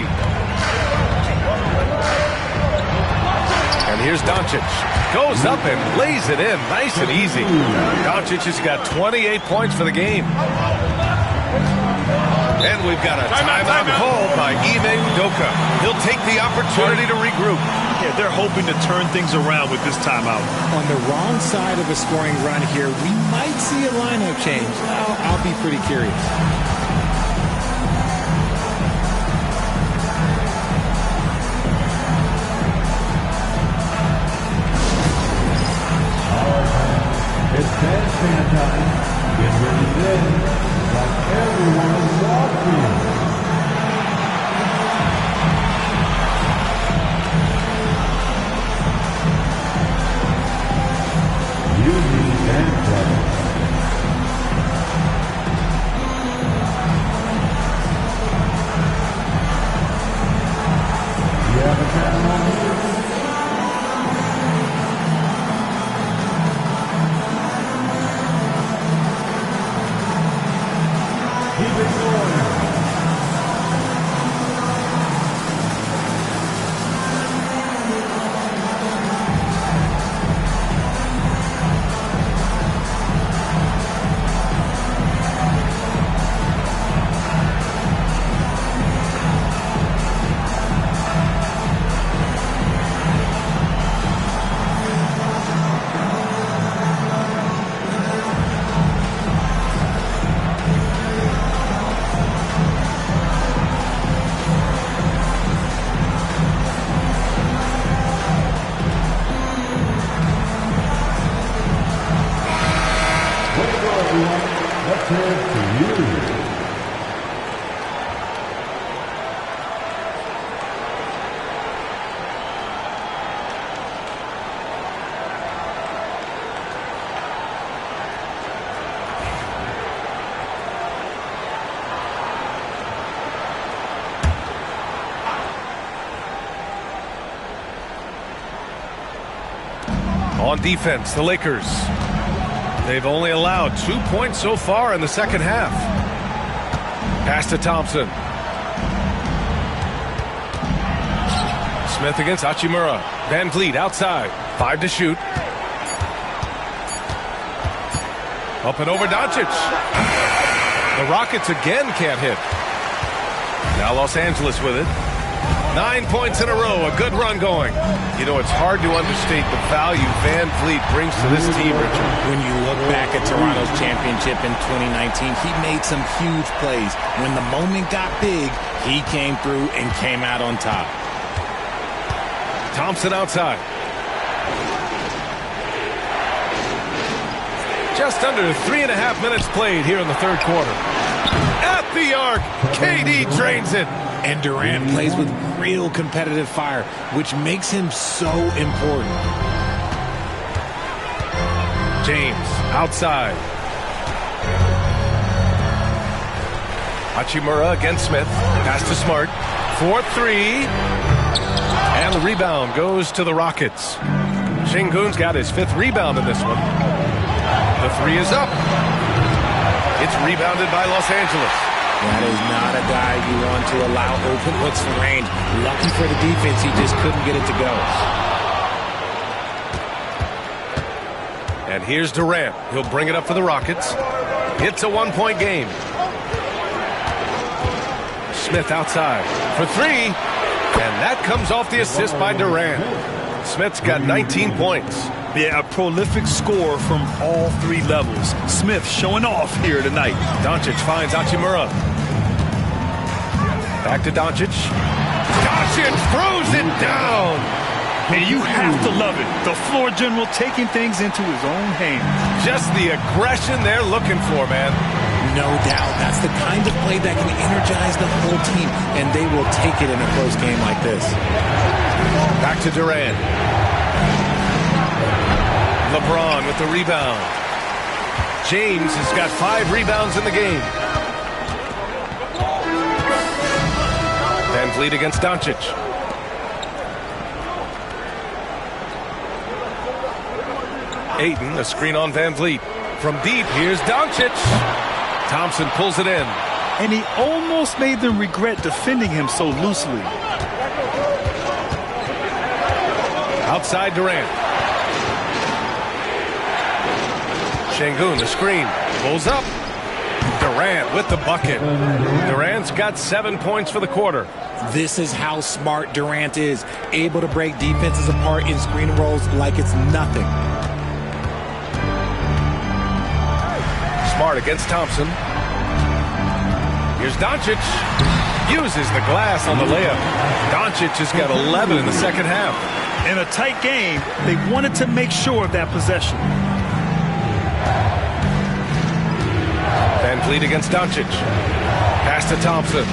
And here's Doncic. Goes up and lays it in. Nice and easy. Doncic has got 28 points for the game. And we've got a timeout called by Ime Udoka. He'll take the opportunity to regroup.
Yeah, they're hoping to turn things around with this timeout.
On the wrong side of a scoring run here, we might see a lineup change. I'll be pretty curious.
It's bandstand time. Get ready then. Like everyone's watching. Union and Brothers. You have a camera on here? Keep it going. Let's hear it for you.
On defense, the Lakers. They've only allowed 2 points so far in the second half. Pass to Thompson. Smith against Hachimura. Van Vliet outside. 5 to shoot. Up and over Doncic. The Rockets again can't hit. Now Los Angeles with it. 9 points in a row, a good run going. You know, it's hard to understate the value Van Vliet brings to this team, Richard.
When you look back at Toronto's championship in 2019, he made some huge plays. When the moment got big, he came through and came out on top.
Thompson outside. Just under 3.5 minutes played here in the third quarter. At the arc, KD drains it.
And Durant plays with real competitive fire, which makes him so important.
James outside. Hachimura against Smith. Pass to Smart. 4-3. And the rebound goes to the Rockets. Şengün's got his 5th rebound in this one. The 3 is up. It's rebounded by Los Angeles.
That is not a guy you want to allow open looks from range. Lucky for the defense, he just couldn't get it to go.
And here's Durant. He'll bring it up for the Rockets. It's a 1-point game. Smith outside for three. And that comes off the assist by Durant. Smith's got 19 points.
Yeah, a prolific scorer from all three levels. Smith showing off here tonight.
Doncic finds Hachimura. Back to Doncic. Doncic throws it down.
And you have to love it. The floor general taking things into his own hands.
Just the aggression they're looking for, man.
No doubt. That's the kind of play that can energize the whole team, and they will take it in a close game like this.
Back to Durant. LeBron with the rebound. James has got 5 rebounds in the game. Van Vliet against Doncic. Ayton, a screen on Van Vliet. From deep, here's Doncic. Thompson pulls it in.
And he almost made them regret defending him so loosely.
Outside Durant. Şengün, the screen. Pulls up. Durant with the bucket. Durant's got 7 points for the quarter.
This is how smart Durant is. Able to break defenses apart in screen rolls like it's nothing.
Smart against Thompson. Here's Doncic. Uses the glass on the layup. Doncic has got 11 in the second half.
In a tight game, they wanted to make sure of that possession.
Van Vliet against Doncic. Pass to Thompson.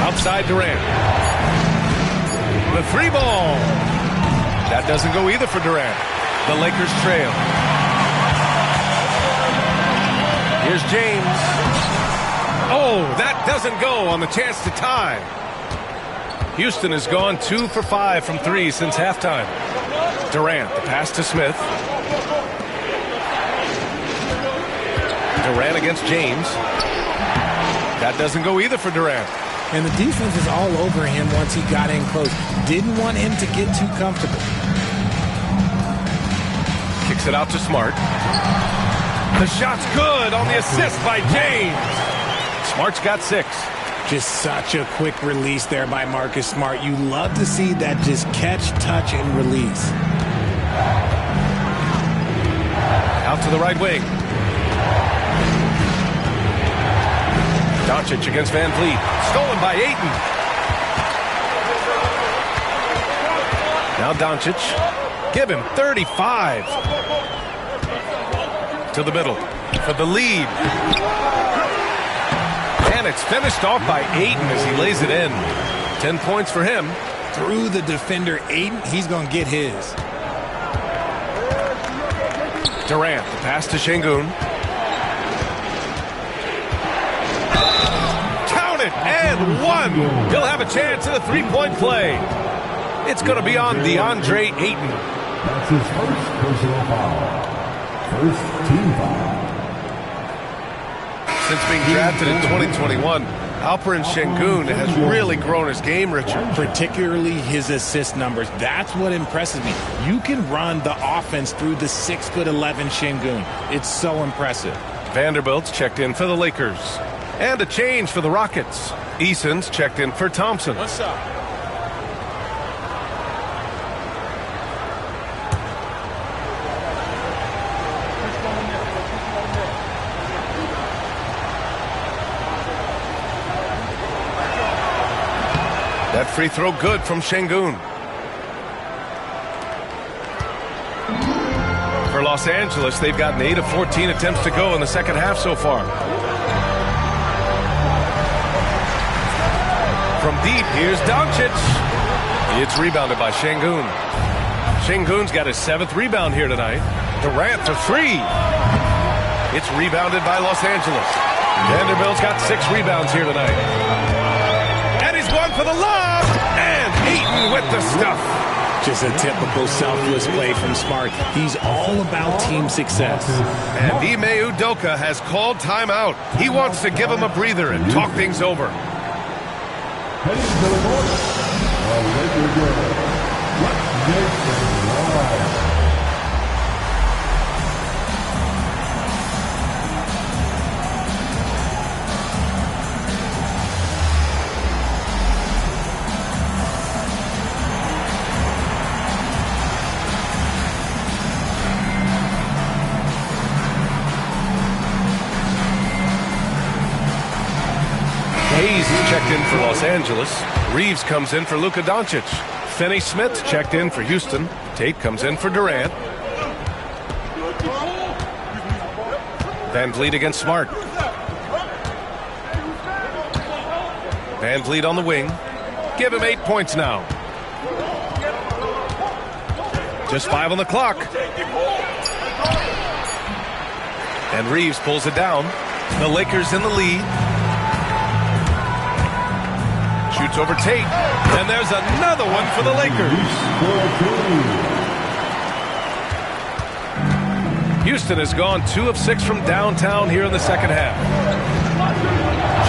Outside Durant. The 3 ball. That doesn't go either for Durant. The Lakers trail. Here's James. Oh, that doesn't go on the chance to tie. Houston has gone 2 for 5 from 3 since halftime. Durant, the pass to Smith. Durant against James. That doesn't go either for Durant.
And the defense is all over him once he got in close. Didn't want him to get too comfortable.
Kicks it out to Smart. The shot's good on the assist by James. Smart's got 6.
Just such a quick release there by Marcus Smart. You love to see that just catch, touch, and release.
Out to the right wing. Doncic against Van Vliet. Stolen by Ayton. Now Doncic. Give him 35. To the middle for the lead. And it's finished off by Ayton as he lays it in. 10 points for him.
Through the defender, Ayton, he's going to get his.
Durant, the pass to Şengün. Count it, and 1. He'll have a chance at a 3-point play. It's going to be on DeAndre Ayton.
That's his first personal foul. First team foul.
Since being drafted in 2021, Alperen Şengün has really grown his game, Richard.
Particularly his assist numbers. That's what impresses me. You can run the offense through the 6'11" Şengün. It's so impressive.
Vanderbilt's checked in for the Lakers. And a change for the Rockets. Eason's checked in for Thompson.
What's up?
That free throw good from Şengün. For Los Angeles, they've gotten 8 of 14 attempts to go in the second half so far. From deep, here's Doncic. It's rebounded by Şengün. Şengün's got his 7th rebound here tonight. Durant for 3. It's rebounded by Los Angeles. Vanderbilt's got 6 rebounds here tonight. And he's one for the lob. And Ayton with the stuff.
Just a typical selfless play from Smart. He's all about team success.
And Ime Udoka has called timeout. He wants to give him a breather and talk things over.
Heading to the court, the Lakers girls. Let's make some noise.
for Los Angeles. Reeves comes in for Luka Doncic. Finney Smith checked in for Houston. Tate comes in for Durant. Van Vliet against Smart. Van Vliet on the wing. Give him 8 points now. Just 5 on the clock. And Reeves pulls it down. The Lakers in the lead. Shoots over Tate. And there's another one for the Lakers. Houston has gone 2 of 6 from downtown here in the second half.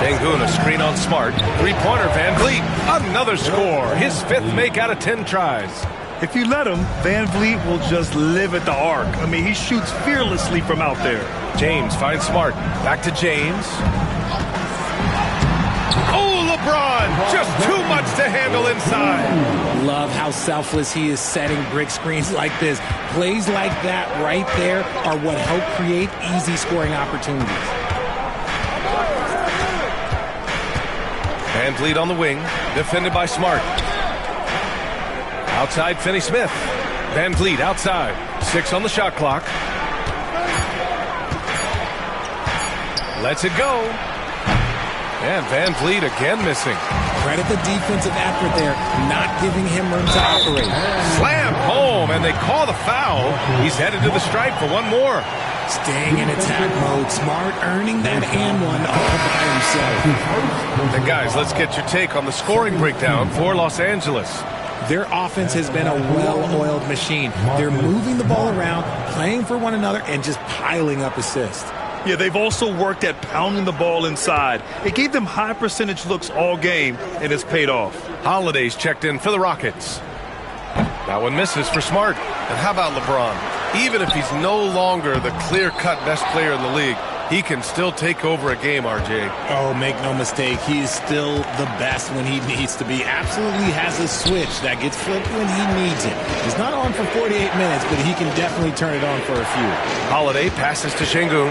Şengün, a screen on Smart. Three-pointer, Van Vliet. Another score. His 5th make out of 10 tries.
If you let him, Van Vliet will just live at the arc. I mean, he shoots fearlessly from out there.
James finds Smart. Back to James. Oh, LeBron! Just too much to handle inside.
Love how selfless he is setting brick screens like this. Plays like that right there are what help create easy scoring opportunities.
Van Vliet on the wing. Defended by Smart. Outside, Finney Smith. Van Vliet outside. 6 on the shot clock. Lets it go. And Van Vliet again missing.
Credit the defensive effort there, not giving him room to operate.
Slam home, and they call the foul. He's headed to the stripe for one more.
Staying in attack mode. Smart earning that and one all by himself.
And guys, let's get your take on the scoring breakdown for Los Angeles.
Their offense has been a well-oiled machine. They're moving the ball around, playing for one another, and just piling up assists.
Yeah, they've also worked at pounding the ball inside. It gave them high percentage looks all game, and it's paid off.
Holiday's checked in for the Rockets. That one misses for Smart. And how about LeBron? Even if he's no longer the clear-cut best player in the league, he can still take over a game, RJ.
Oh, make no mistake, he is still the best when he needs to be. Absolutely has a switch that gets flipped when he needs it. He's not on for 48 minutes, but he can definitely turn it on for a few.
Holiday passes to Şengün.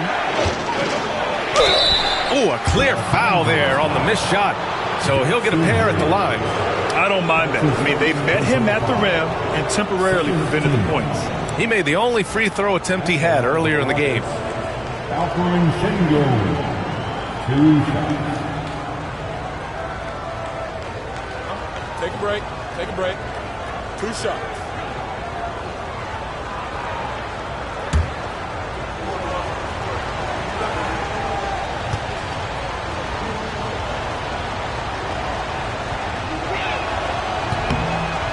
Oh, a clear foul there on the missed shot. So he'll get a pair at the line.
I don't mind that. I mean, they met him at the rim and temporarily prevented the points.
He made the only free throw attempt he had earlier in the game.
Şengün, 2 shots.
Take a break. Take a break. 2 shots.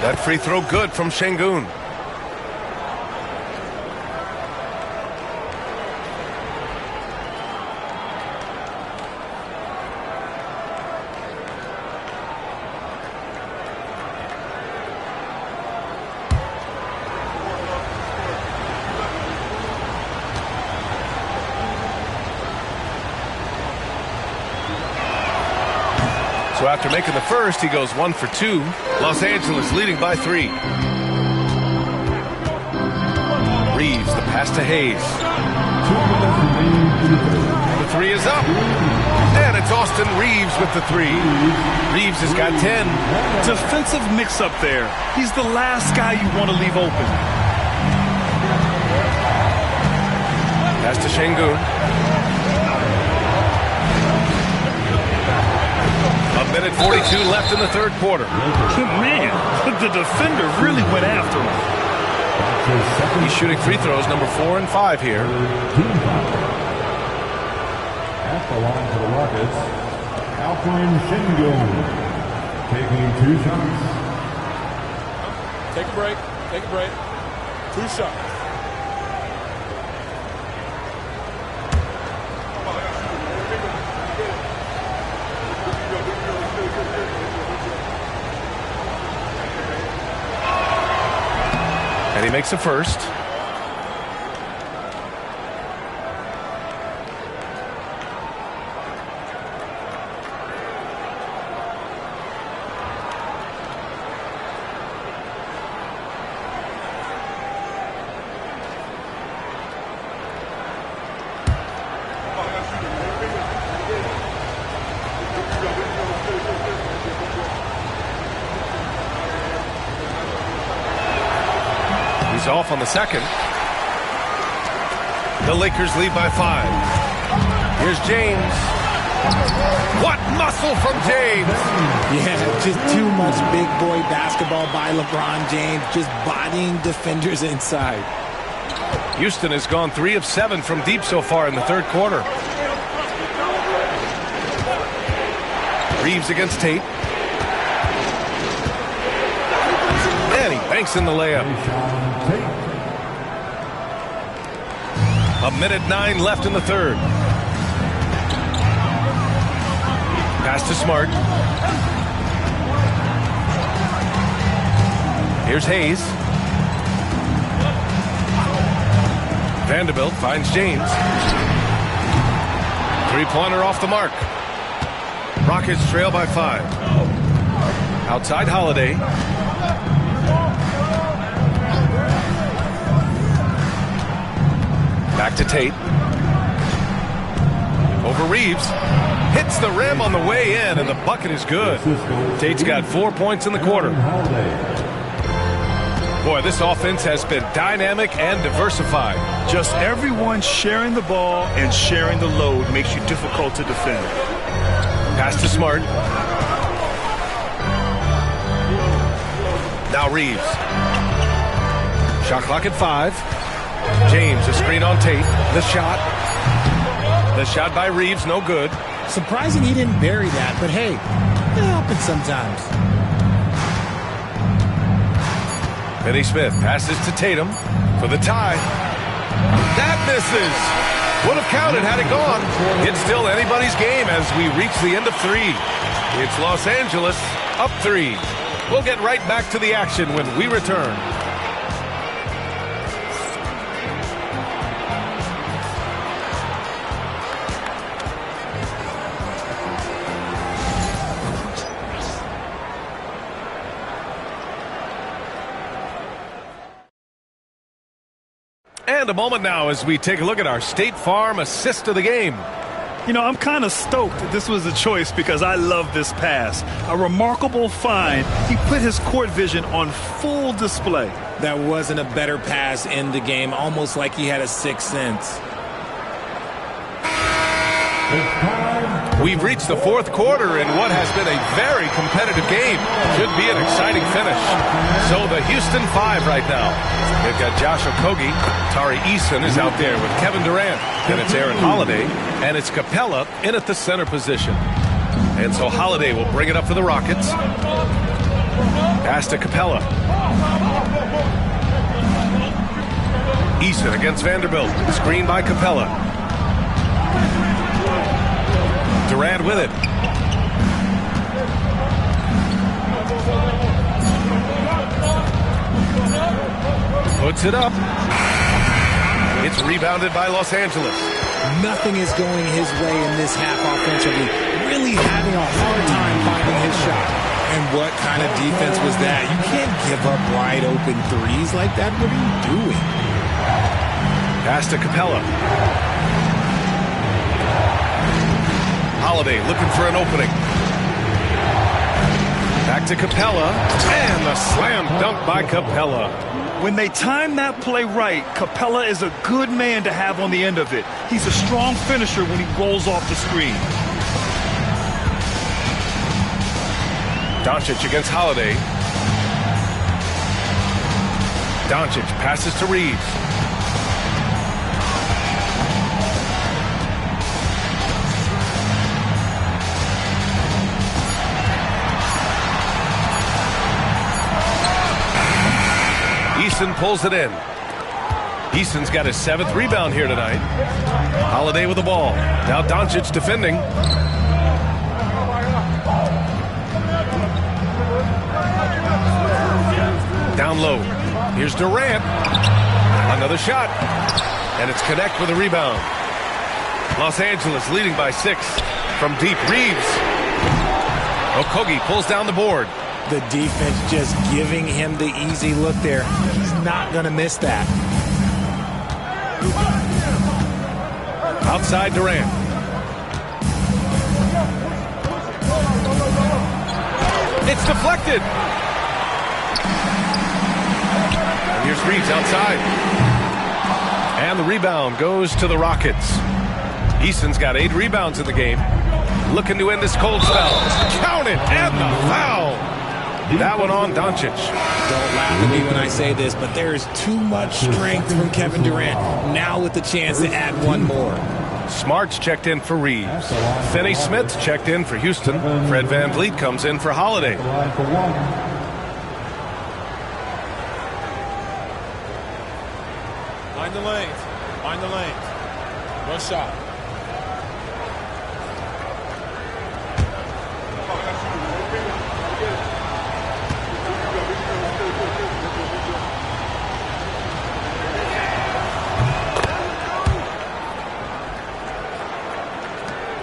That free throw good from Şengün. So after making the first, he goes 1 for 2. Los Angeles leading by 3. Reeves, the pass to Hayes. The 3 is up. And it's Austin Reeves with the 3. Reeves has got 10.
Defensive mix-up there. He's the last guy you want to leave open.
Pass to Şengün. A minute 42 left in the third quarter.
Man, the defender really went after him.
He's shooting free throws number 4 and 5 here.
At the line for the Rockets, Şengün, taking 2 shots.
Take a break. Take a break. 2 shots.
And he makes the first. off on the second. The Lakers lead by 5. Here's James. What muscle from James!
Yeah, just too much big boy basketball by LeBron James, just bodying defenders inside.
Houston has gone 3 of 7 from deep so far in the third quarter. Reeves against Tate. And he banks in the layup. 1:09 left in the third. Pass to Smart. Here's Hayes. Vanderbilt finds James. Three-pointer off the mark. Rockets trail by 5. Outside Holiday. Back to Tate. Over Reeves. Hits the rim on the way in, and the bucket is good. Tate's got 4 points in the quarter. Boy, this offense has been dynamic and diversified.
Just everyone sharing the ball and sharing the load makes you difficult to defend.
Pass to Smart. Now Reeves. Shot clock at 5. James, a screen on Tate. The shot. The shot by Reeves, no good.
Surprising he didn't bury that, but hey, it happens sometimes.
Finney Smith passes to Tatum for the tie. That misses. Would have counted had it gone. It's still anybody's game as we reach the end of 3. It's Los Angeles up 3. We'll get right back to the action when we return. And a moment now as we take a look at our State Farm assist of the game.
You know, I'm kind of stoked that this was a choice because I love this pass. A remarkable find. He put his court vision on full display.
That wasn't a better pass in the game, almost like he had a sixth sense.
We've reached the fourth quarter in what has been a very competitive game. Should be an exciting finish. So the Houston 5 right now. They've got Josh Okogie. Tari Eason is out there with Kevin Durant. And it's Aaron Holiday. And it's Capella in at the center position. And so Holiday will bring it up for the Rockets. Pass to Capella. Eason against Vanderbilt. Screen by Capella. Durant with it. Puts it up. It's rebounded by Los Angeles.
Nothing is going his way in this half offensively. Really having a hard time finding his shot. And what kind of defense was that? You can't give up wide open threes like that. What are you doing?
Pass to Capella. Holiday looking for an opening. Back to Capella. And the slam dunk by Capella.
When they time that play right, Capella is a good man to have on the end of it. He's a strong finisher when he rolls off the screen.
Doncic against Holiday. Doncic passes to Reeves. Eason pulls it in. Eason's got his 7th rebound here tonight. Holiday with the ball. Now Doncic defending. Down low. Here's Durant. Another shot. And it's Connect with a rebound. Los Angeles leading by 6 from deep. Reeves. Okogie pulls down the board.
The defense just giving him the easy look there. He's not going to miss that.
Outside Durant. It's deflected. And Here's Reeves outside. And the rebound goes to the Rockets. Easton's got 8 rebounds in the game. Looking to end this cold spell. Count it, and the foul. That one on Doncic.
Don't laugh at me when I say this, but there is too much strength from Kevin Durant. Now with the chance to add one more.
Smart's checked in for Reeves. Finney Smith's checked in for Houston. Fred VanVleet comes in for Holiday.
Find the lanes. Find the lanes. One shot.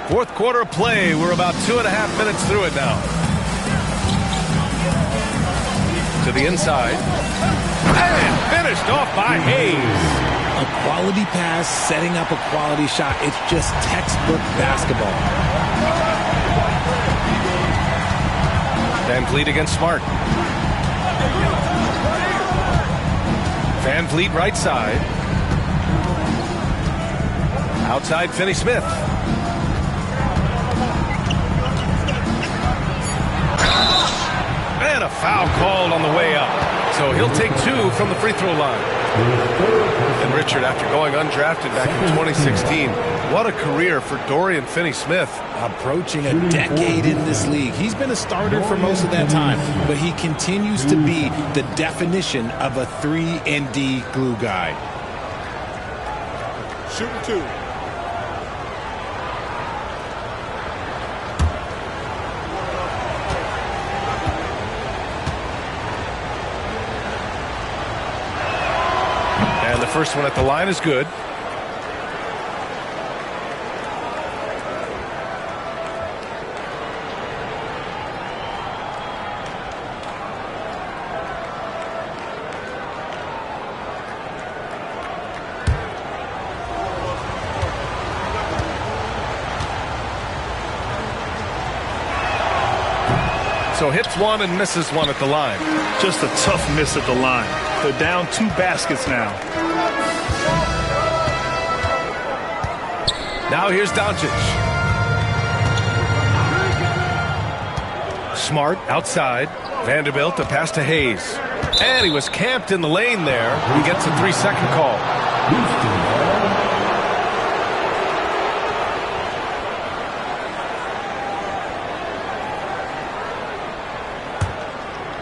Fourth quarter of play. We're about 2.5 minutes through it now. To the inside. And finished off by Hayes.
A quality pass, setting up a quality shot. It's just textbook basketball.
VanVleet against Smart. VanVleet right side. Outside Finney Smith. And a foul called on the way up. So he'll take 2 from the free throw line. And Richard, after going undrafted back in 2016, what a career for Dorian Finney-Smith.
Approaching a decade in this league. He's been a starter for most of that time, but he continues to be the definition of a 3-and-D glue guy.
Shooting 2.
And the first one at the line is good. So hits 1 and misses 1 at the line.
Just a tough miss at the line. They're down 2 baskets now.
Now here's Doncic. Smart outside. Vanderbilt, a pass to Hayes. And he was camped in the lane there. He gets a 3-second call.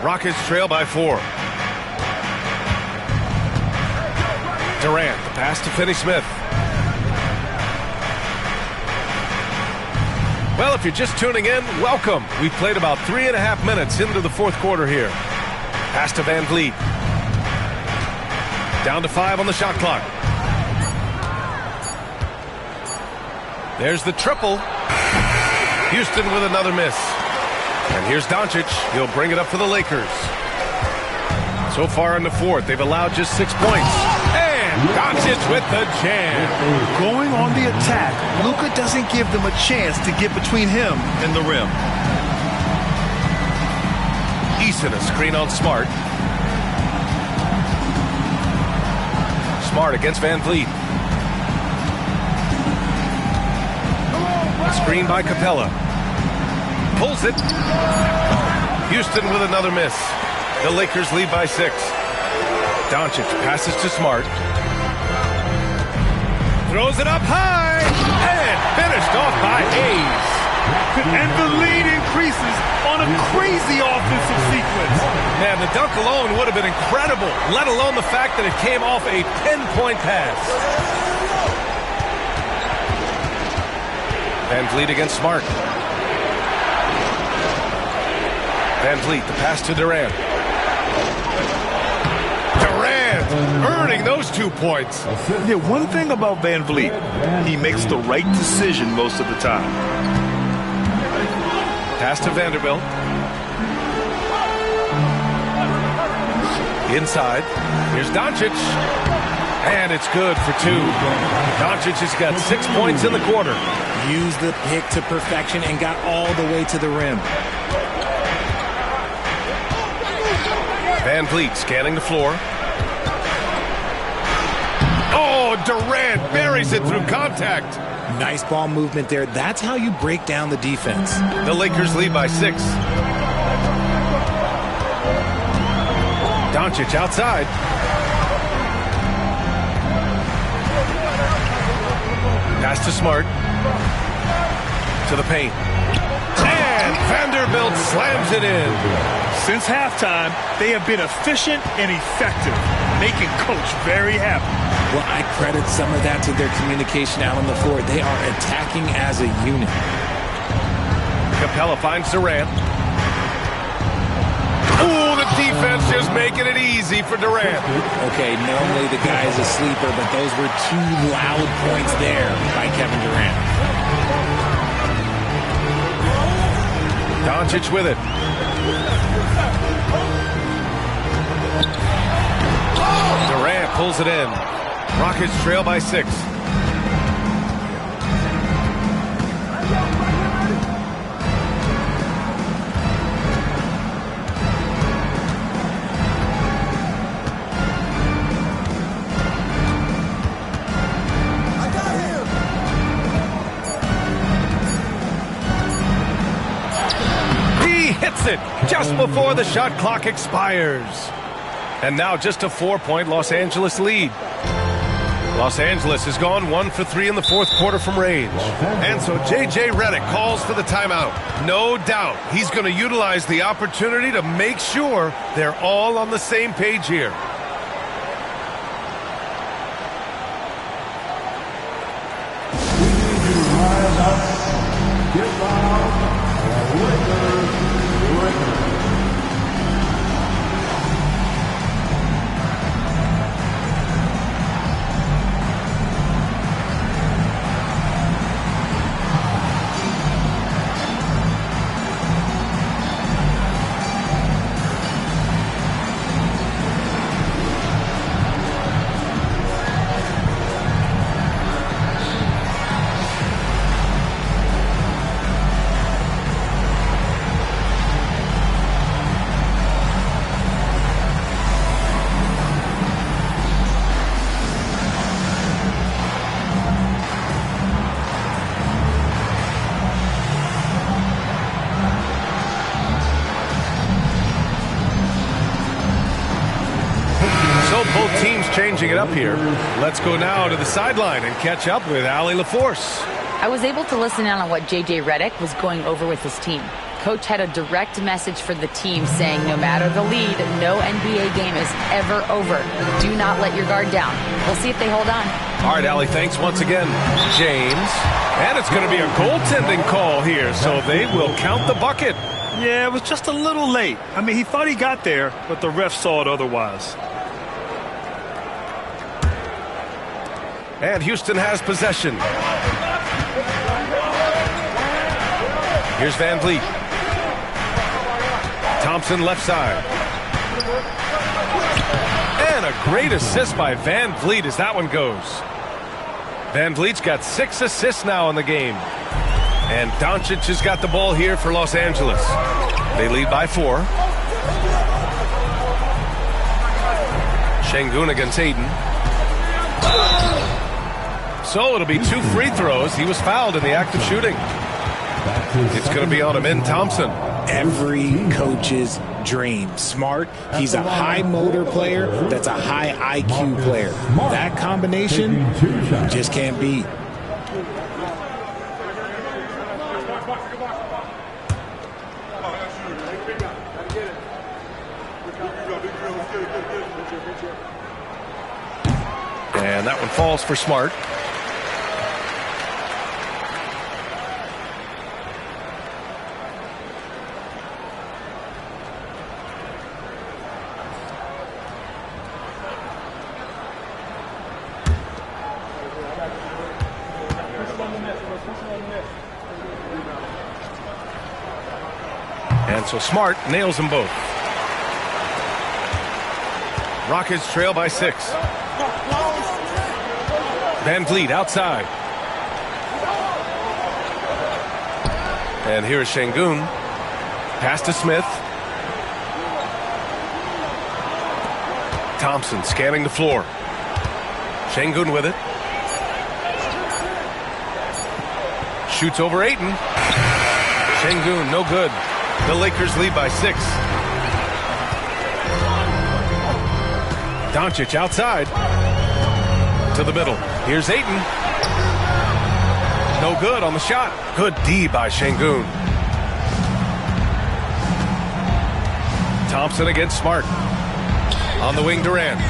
Rockets trail by 4. Durant, the pass to Finney-Smith. Well, if you're just tuning in, welcome. We've played about 3.5 minutes into the fourth quarter here. Pass to VanVleet. Down to 5 on the shot clock. There's the triple. Houston with another miss. And here's Doncic. He'll bring it up for the Lakers. So far in the fourth, they've allowed just 6 points. And Doncic with the jam.
Going on the attack, Luka doesn't give them a chance to get between him and the rim.
Eason, a screen on Smart. Smart against VanVleet. A screen by Capella. Pulls it. Houston with another miss. The Lakers lead by 6. Doncic passes to Smart. Throws it up high. And finished off by Hayes.
And the lead increases on a crazy offensive sequence.
Man, the dunk alone would have been incredible, let alone the fact that it came off a pinpoint pass. VanVleet against Smart. VanVleet, the pass to Durant. Durant earning those 2 points.
Yeah, one thing about VanVleet, he makes the right decision most of the time.
Pass to Vanderbilt. Inside. Here's Doncic. And it's good for 2. Doncic has got 6 points in the quarter.
Used the pick to perfection and got all the way to the rim.
VanVleet scanning the floor. Oh, Durant buries it through contact.
Nice ball movement there. That's how you break down the defense.
The Lakers lead by 6. Doncic outside. Pass to Smart. To the paint. And Vanderbilt slams it in.
Since halftime, they have been efficient and effective, making Coach very happy.
Well, I credit some of that to their communication out on the floor. They are attacking as a unit.
Capella finds Durant. Ooh, the defense just making it easy for Durant.
Okay, normally the guy is a sleeper, but those were 2 loud points there by Kevin Durant.
Doncic with it. Durant pulls it in. Rockets trail by 6. Hits it just before the shot clock expires. And now just a 4-point Los Angeles lead. Los Angeles has gone 1 for 3 in the 4th quarter from range. And so J.J. Redick calls for the timeout. No doubt he's going to utilize the opportunity to make sure they're all on the same page here. Both teams changing it up here. Let's go now to the sideline and catch up with Allie LaForce.
I was able to listen in on what J.J. Redick was going over with his team. Coach had a direct message for the team saying no matter the lead, no NBA game is ever over. Do not let your guard down. We'll see if they hold on.
All right, Allie, thanks once again. James. And it's going to be a goaltending call here, so they will count the bucket.
Yeah, it was just a little late. I mean, he thought he got there, but the ref saw it otherwise.
And Houston has possession. Here's Van Vliet. Thompson left side. And a great assist by Van Vliet as that one goes. Van Vliet's got 6 assists now in the game. And Doncic has got the ball here for Los Angeles. They lead by 4. Şengün against Hayden. So it'll be 2 free throws. He was fouled in the act of shooting. It's going to be on Amin Thompson.
Every coach's dream. Smart. He's a high motor player. That's a high IQ player. That combination just can't beat.
And that one falls for Smart. And so Smart nails them both. Rockets trail by 6. Van Vliet outside. And here is Şengün. Pass to Smith. Thompson scanning the floor. Şengün with it. Shoots over Ayton. Şengün, no good. The Lakers lead by 6. Doncic outside. To the middle. Here's Ayton. No good on the shot. Good D by Şengün. Thompson against Smart. On the wing, Durant.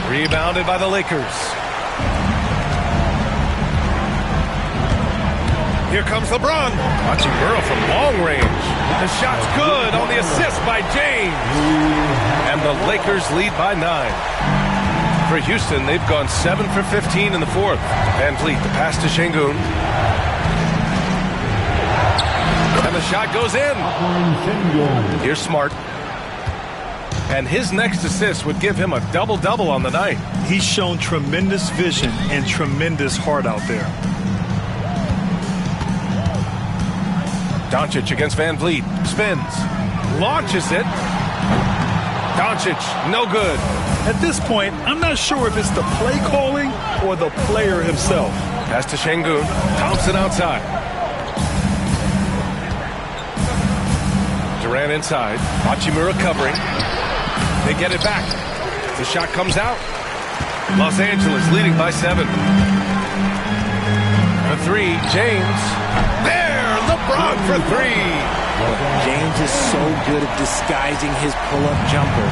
Rebounded by the Lakers. Here comes LeBron. Watching Burrow from long range. The shot's good on the assist by James. And the Lakers lead by 9. For Houston, they've gone 7 for 15 in the fourth. Van Vliet, the pass to Şengün. And the shot goes in. Here's Smart. And his next assist would give him a double-double on the night.
He's shown tremendous vision and tremendous heart out there.
Doncic against Van Vliet. Spins. Launches it. Doncic, no good.
At this point, I'm not sure if it's the play calling or the player himself.
Pass to Şengün. Thompson outside. Durant inside. Hachimura covering. They get it back. The shot comes out. Los Angeles leading by 7. The 3, James. There, LeBron for 3.
James is so good at disguising his pull-up jumper.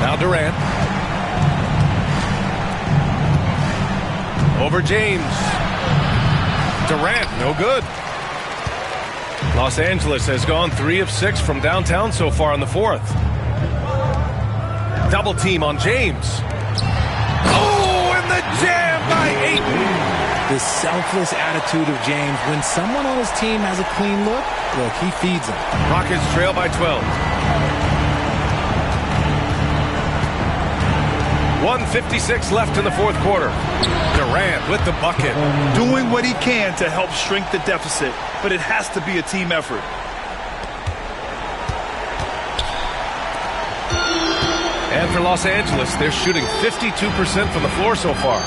Now Durant. Over James. Durant, no good. Los Angeles has gone 3 of 6 from downtown so far in the fourth. Double team on James. Oh, and the jam by Ayton.
The selfless attitude of James. When someone on his team has a clean look, he feeds them.
Rockets trail by 12. 1:56 left in the fourth quarter. Durant with the bucket.
Doing what he can to help shrink the deficit, but it has to be a team effort.
And for Los Angeles, they're shooting 52% from the floor so far.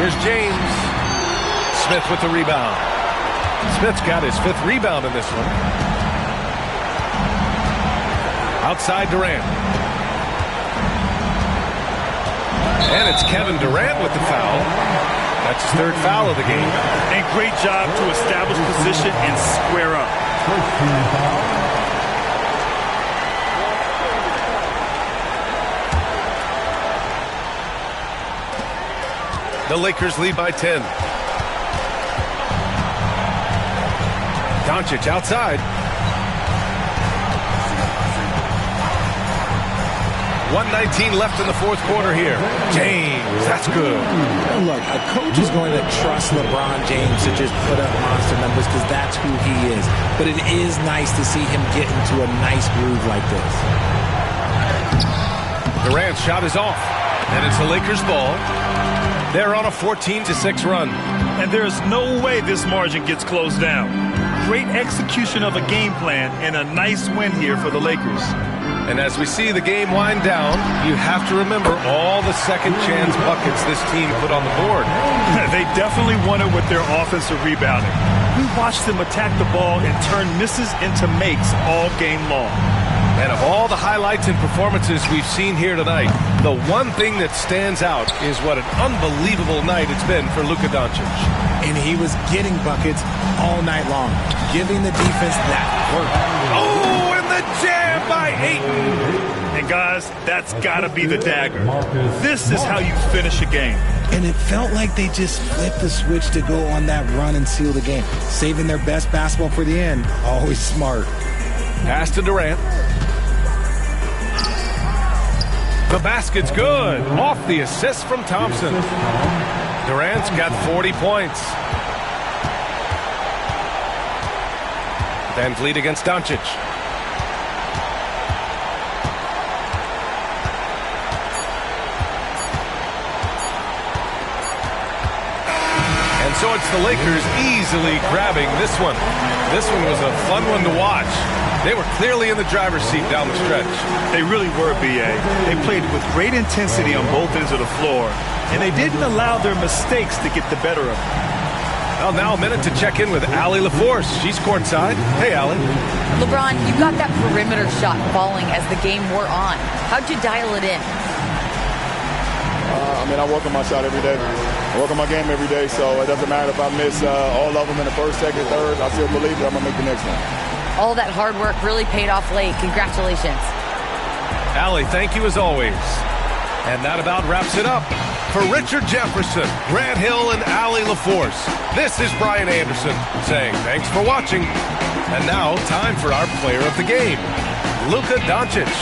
Here's James. Smith with the rebound. Smith's got his 5th rebound in this one. Outside Durant. And it's Kevin Durant with the foul. That's his 3rd foul of the game.
And great job to establish position and square up.
The Lakers lead by 10. Doncic outside. 1:19 left in the fourth quarter here. James, that's good.
Look, a coach is going to trust LeBron James to just put up monster numbers because that's who he is. But it is nice to see him get into a nice groove like this.
Durant's shot is off, and it's the Lakers' ball. They're on a 14-6 run.
And there's no way this margin gets closed down. Great execution of a game plan and a nice win here for the Lakers.
And as we see the game wind down, you have to remember all the second chance buckets this team put on the board.
They definitely won it with their offensive rebounding. We watched them attack the ball and turn misses into makes all game long.
And of all the highlights and performances we've seen here tonight, the one thing that stands out is what an unbelievable night it's been for Luka Doncic.
And he was getting buckets all night long, giving the defense that work.
Oh, and the jam by Ayton.
And guys, that's got to be the dagger. This is how you finish a game.
And it felt like they just flipped the switch to go on that run and seal the game. Saving their best basketball for the end. Always smart.
Pass to Durant. The basket's good. Off the assist from Thompson. Durant's got 40 points. Van Vliet against Doncic. So it's the Lakers easily grabbing this one. This one was a fun one to watch. They were clearly in the driver's seat down the stretch.
They really were, B.A. They played with great intensity on both ends of the floor, and they didn't allow their mistakes to get the better of them.
Well, now a minute to check in with Allie LaForce. She's courtside. Hey, Allie.
LeBron, you got that perimeter shot falling as the game wore on. How'd you dial it in?
I work on my shot every day. I work on my game every day, so it doesn't matter if I miss all of them in the first, second, third. I still believe that I'm going to make the next one.
All that hard work really paid off late. Congratulations.
Allie, thank you as always. And that about wraps it up. For Richard Jefferson, Grant Hill, and Allie LaForce, this is Brian Anderson saying thanks for watching. And now, time for our player of the game, Luka Doncic.